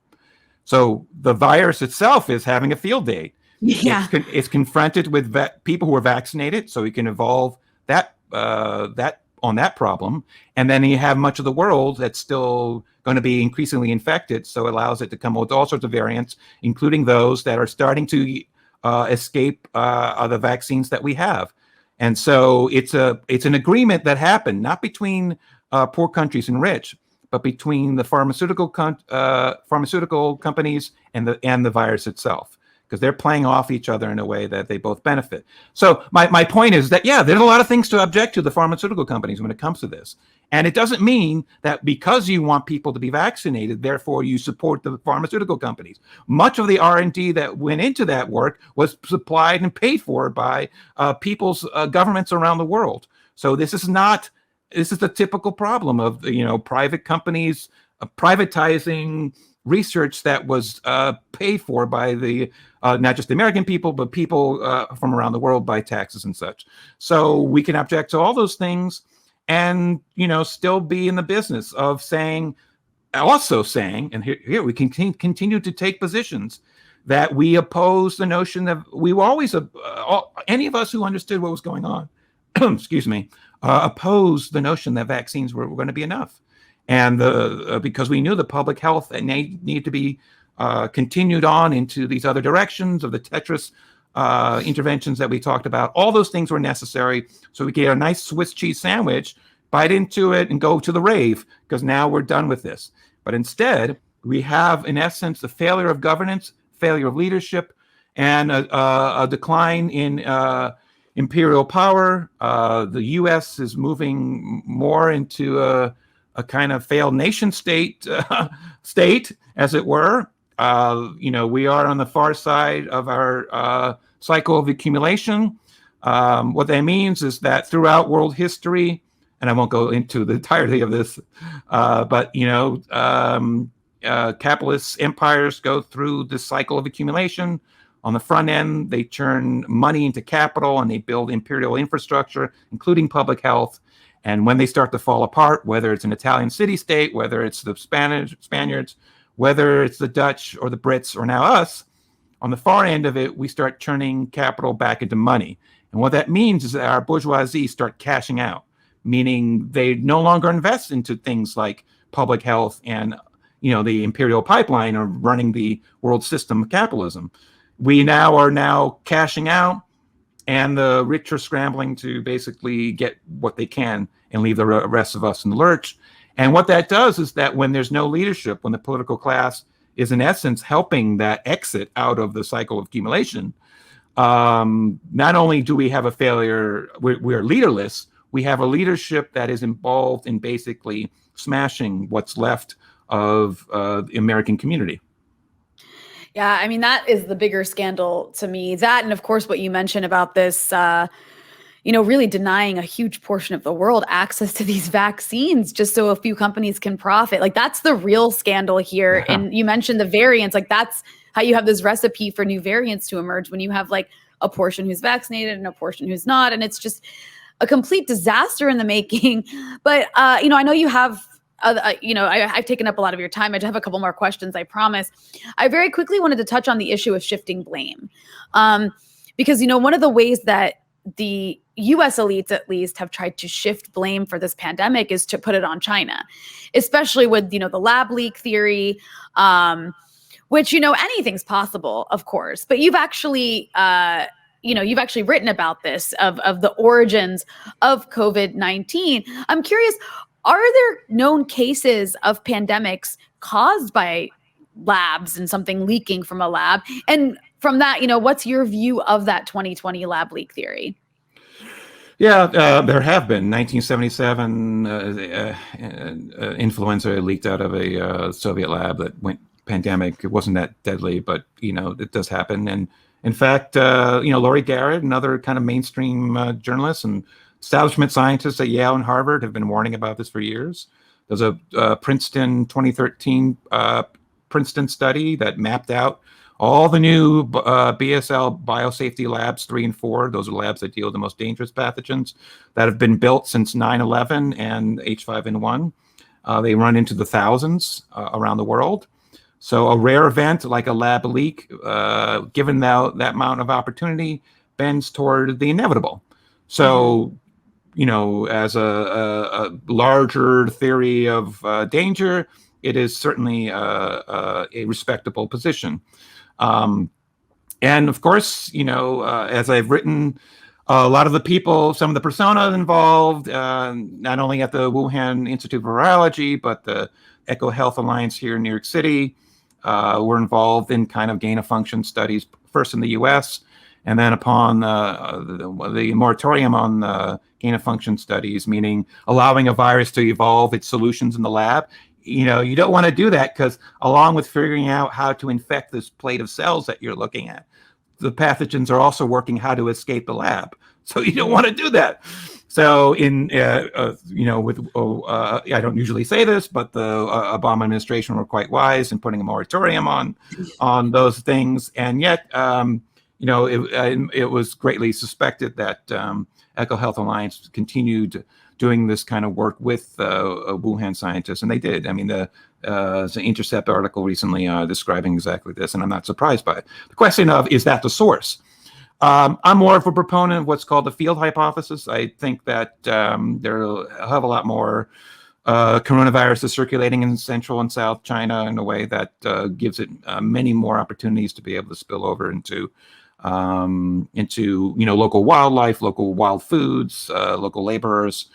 So the virus itself is having a field day. Yeah. It's confronted with people who are vaccinated, so we can evolve that on that problem. And then you have much of the world that's still going to be increasingly infected, so it allows it to come with all sorts of variants, including those that are starting to escape the vaccines that we have. And so it's an agreement that happened not between poor countries and rich, but between the pharmaceutical companies and the virus itself, because they're playing off each other in a way that they both benefit. So my point is that, yeah, there's a lot of things to object to the pharmaceutical companies when it comes to this. And it doesn't mean that because you want people to be vaccinated, therefore you support the pharmaceutical companies. Much of the R&D that went into that work was supplied and paid for by people's governments around the world. So this is the typical problem of private companies privatizing research that was paid for by the not just the American people, but people from around the world by taxes and such. So we can object to all those things and still be in the business of saying, and here we can continue to take positions that we oppose the notion that we were always any of us who understood what was going on excuse me, opposed the notion that vaccines were going to be enough. And because we knew the public health needed to be continued on into these other directions of the Tetris interventions that we talked about. All those things were necessary so we could get a nice Swiss cheese sandwich, bite into it, and go to the rave, because now we're done with this. But instead, we have, in essence, a failure of governance, failure of leadership, and a decline in imperial power. The U.S. is moving more into a kind of failed nation state, as it were. We are on the far side of our cycle of accumulation. What that means is that throughout world history, and I won't go into the entirety of this, but capitalist empires go through this cycle of accumulation. On the front end, they turn money into capital and they build imperial infrastructure, including public health. And when they start to fall apart, whether it's an Italian city-state, whether it's the Spaniards, whether it's the Dutch or the Brits or now us, on the far end of it, we start turning capital back into money. And what that means is that our bourgeoisie start cashing out, meaning they no longer invest into things like public health and the imperial pipeline or running the world system of capitalism. We are now cashing out and the rich are scrambling to basically get what they can and leave the rest of us in the lurch. And what that does is that when there's no leadership, when the political class is in essence helping that exit out of the cycle of accumulation, not only do we have a failure, we're leaderless, we have a leadership that is involved in basically smashing what's left of the American community. Yeah, I mean, that is the bigger scandal to me. That, and of course, what you mentioned about this, really denying a huge portion of the world access to these vaccines just so a few companies can profit. Like, that's the real scandal here. Yeah. And you mentioned the variants. Like, that's how you have this recipe for new variants to emerge, when you have like a portion who's vaccinated and a portion who's not. And it's just a complete disaster in the making. But, I know you have, I've taken up a lot of your time. I do have a couple more questions, I promise. I very quickly wanted to touch on the issue of shifting blame. Because, one of the ways that the US elites, at least, have tried to shift blame for this pandemic is to put it on China, especially with, the lab leak theory, which, anything's possible, of course. But you've actually, written about this, of the origins of COVID-19. I'm curious, are there known cases of pandemics caused by labs and something leaking from a lab? And from that, what's your view of that 2020 lab leak theory? Yeah, there have been. 1977, influenza leaked out of a Soviet lab that went pandemic. It wasn't that deadly, but, it does happen. And in fact, Laurie Garrett, another kind of mainstream journalist and establishment scientists at Yale and Harvard, have been warning about this for years. There's a Princeton 2013 Princeton study that mapped out all the new BSL biosafety labs 3 and 4. Those are labs that deal with the most dangerous pathogens that have been built since 9/11 and H5N1. They run into the thousands around the world. So a rare event like a lab leak, given that amount of opportunity, bends toward the inevitable. So, as a larger theory of danger, it is certainly a respectable position. And of course, as I've written, a lot of the people, some of the personas involved, not only at the Wuhan Institute for Virology, but the Eco Health Alliance here in New York City, were involved in kind of gain-of-function studies, first in the US, and then upon the moratorium on gain-of-function studies, meaning allowing a virus to evolve its solutions in the lab. You don't want to do that, because along with figuring out how to infect this plate of cells that you're looking at, the pathogens are also working how to escape the lab. So you don't want to do that. So I don't usually say this, but the Obama administration were quite wise in putting a moratorium on those things. And yet, it was greatly suspected that Eco Health Alliance continued doing this kind of work with Wuhan scientists, and they did. I mean, there's an Intercept article recently describing exactly this, and I'm not surprised by it. The question of, is that the source? I'm more of a proponent of what's called the field hypothesis. I think that there are a hell of a lot more coronaviruses circulating in Central and South China in a way that gives it many more opportunities to be able to spill over into local wildlife, local wild foods, local laborers.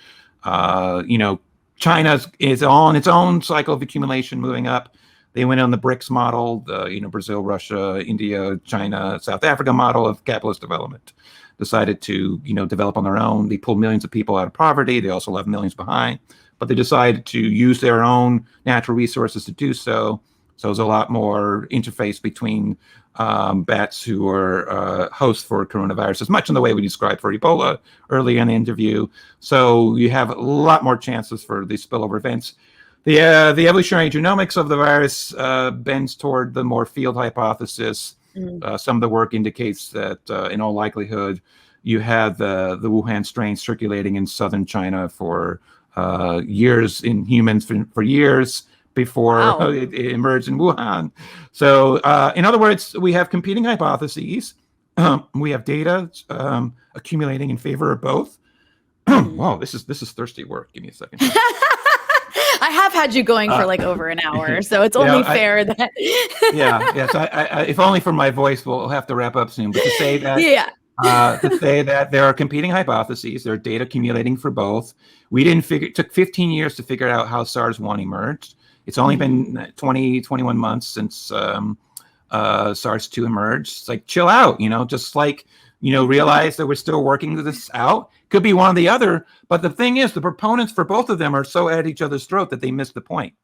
China is on its own cycle of accumulation, moving up. They went on the BRICS model, Brazil, Russia, India, China, South Africa model of capitalist development. Decided to develop on their own. They pulled millions of people out of poverty. They also left millions behind, but they decided to use their own natural resources to do so. So there's a lot more interface between bats who are hosts for coronaviruses, much in the way we described for Ebola early in the interview. So you have a lot more chances for these spillover events. The evolutionary genomics of the virus bends toward the more field hypothesis. Some of the work indicates that in all likelihood, you had the Wuhan strain circulating in southern China for years, in humans for years, before it emerged in Wuhan. So in other words, we have competing hypotheses. We have data accumulating in favor of both. Wow, this is thirsty work. Give me a second. I have had you going for like over an hour, so it's only fair that. So if only for my voice, we'll have to wrap up soon. But to say that, to say that there are competing hypotheses. There are data accumulating for both. We didn't figure. It took 15 years to figure out how SARS-1 emerged. It's only been 21 months since SARS-2 emerged. It's like, chill out, just like, realize that we're still working this out. Could be one or the other. But the thing is, the proponents for both of them are so at each other's throat that they miss the point.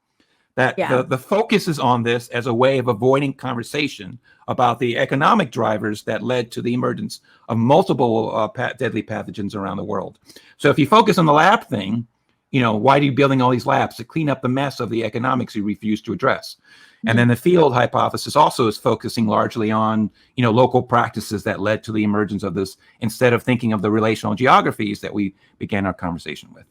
That the focus is on this as a way of avoiding conversation about the economic drivers that led to the emergence of multiple deadly pathogens around the world. So if you focus on the lab thing, why are you building all these labs? To clean up the mess of the economics you refuse to address. And then the field hypothesis also is focusing largely on, local practices that led to the emergence of this, instead of thinking of the relational geographies that we began our conversation with.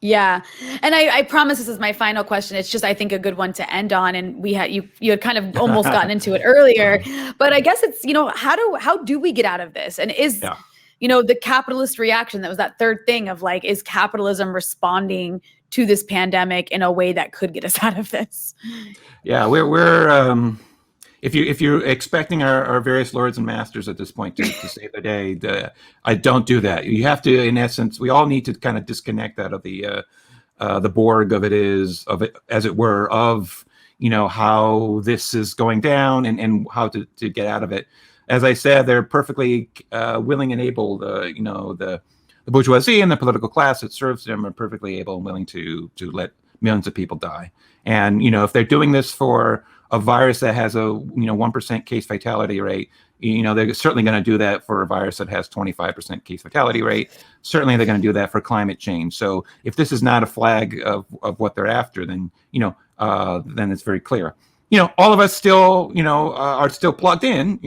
Yeah. And I promise this is my final question. It's just, I think, a good one to end on. And we had, you had kind of almost gotten into it earlier, but I guess it's, how do we get out of this? And is, the capitalist reaction, that was that third thing of like, is capitalism responding to this pandemic in a way that could get us out of this? Yeah, we're if you're expecting our various lords and masters at this point to save the day, I don't do that. You have to, in essence, we all need to kind of disconnect that of the Borg of it, as it were, of how this is going down and how to get out of it. As I said, they're perfectly willing and able. The bourgeoisie and the political class that serves them are perfectly able and willing to let millions of people die. And if they're doing this for a virus that has a 1% case fatality rate, they're certainly going to do that for a virus that has 25% case fatality rate. Certainly they're going to do that for climate change. So if this is not a flag of what they're after, then then it's very clear. All of us still are still plugged in.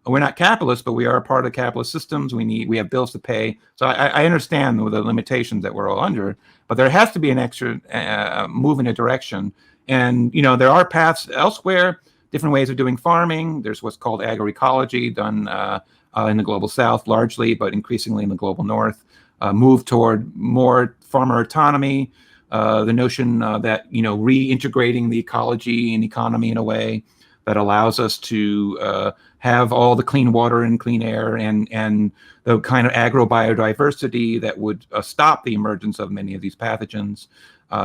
We're not capitalists, but we are a part of capitalist systems. We have bills to pay. So I understand the limitations that we're all under, but there has to be an extra move in a direction. And, there are paths elsewhere, different ways of doing farming. There's what's called agroecology, done in the global south largely, but increasingly in the global north. Move toward more farmer autonomy, the notion that, reintegrating the ecology and economy in a way that allows us to have all the clean water and clean air and the kind of agrobiodiversity that would stop the emergence of many of these pathogens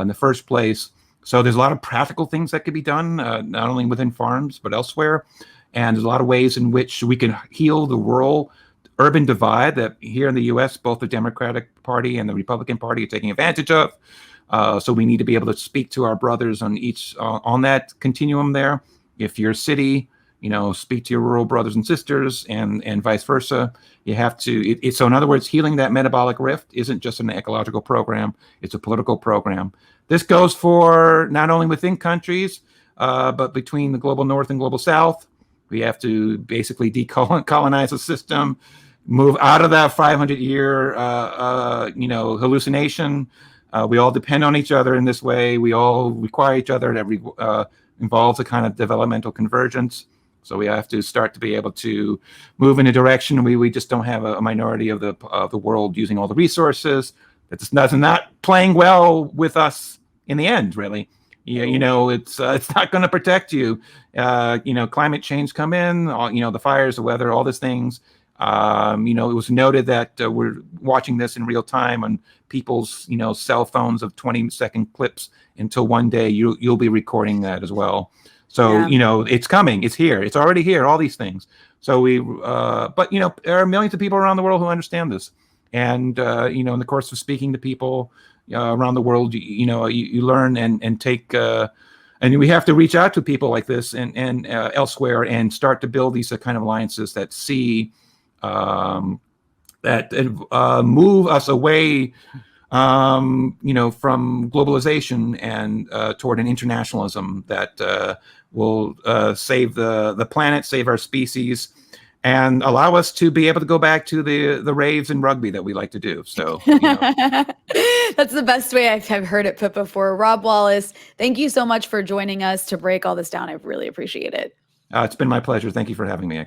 in the first place. So there's a lot of practical things that could be done, not only within farms, but elsewhere. And there's a lot of ways in which we can heal the rural urban divide that here in the US, both the Democratic Party and the Republican Party are taking advantage of. So we need to be able to speak to our brothers on each on that continuum there. If you're a city, speak to your rural brothers and sisters, and vice versa. You have to. So in other words, healing that metabolic rift isn't just an ecological program; it's a political program. This goes for not only within countries, but between the global north and global south. We have to basically decolonize the system, move out of that 500-year, hallucination. We all depend on each other in this way. We all require each other. That involves a kind of developmental convergence. So we have to start to be able to move in a direction. We just don't have a minority of the world using all the resources. That's not playing well with us in the end, really. It's not going to protect you. Climate change come in, the fires, the weather, all these things. It was noted that we're watching this in real time on people's, cell phones of 20-second clips until one day you'll be recording that as well. So, it's coming, it's here, it's already here, all these things. So but there are millions of people around the world who understand this. And, in the course of speaking to people around the world, you learn and take, and we have to reach out to people like this and elsewhere and start to build these kind of alliances that see, that move us away, from globalization and toward an internationalism that will save the planet, save our species, and allow us to be able to go back to the raves and rugby that we like to do. So that's the best way I've heard it put before. Rob Wallace, thank you so much for joining us to break all this down. I really appreciate it. It's been my pleasure. Thank you for having me.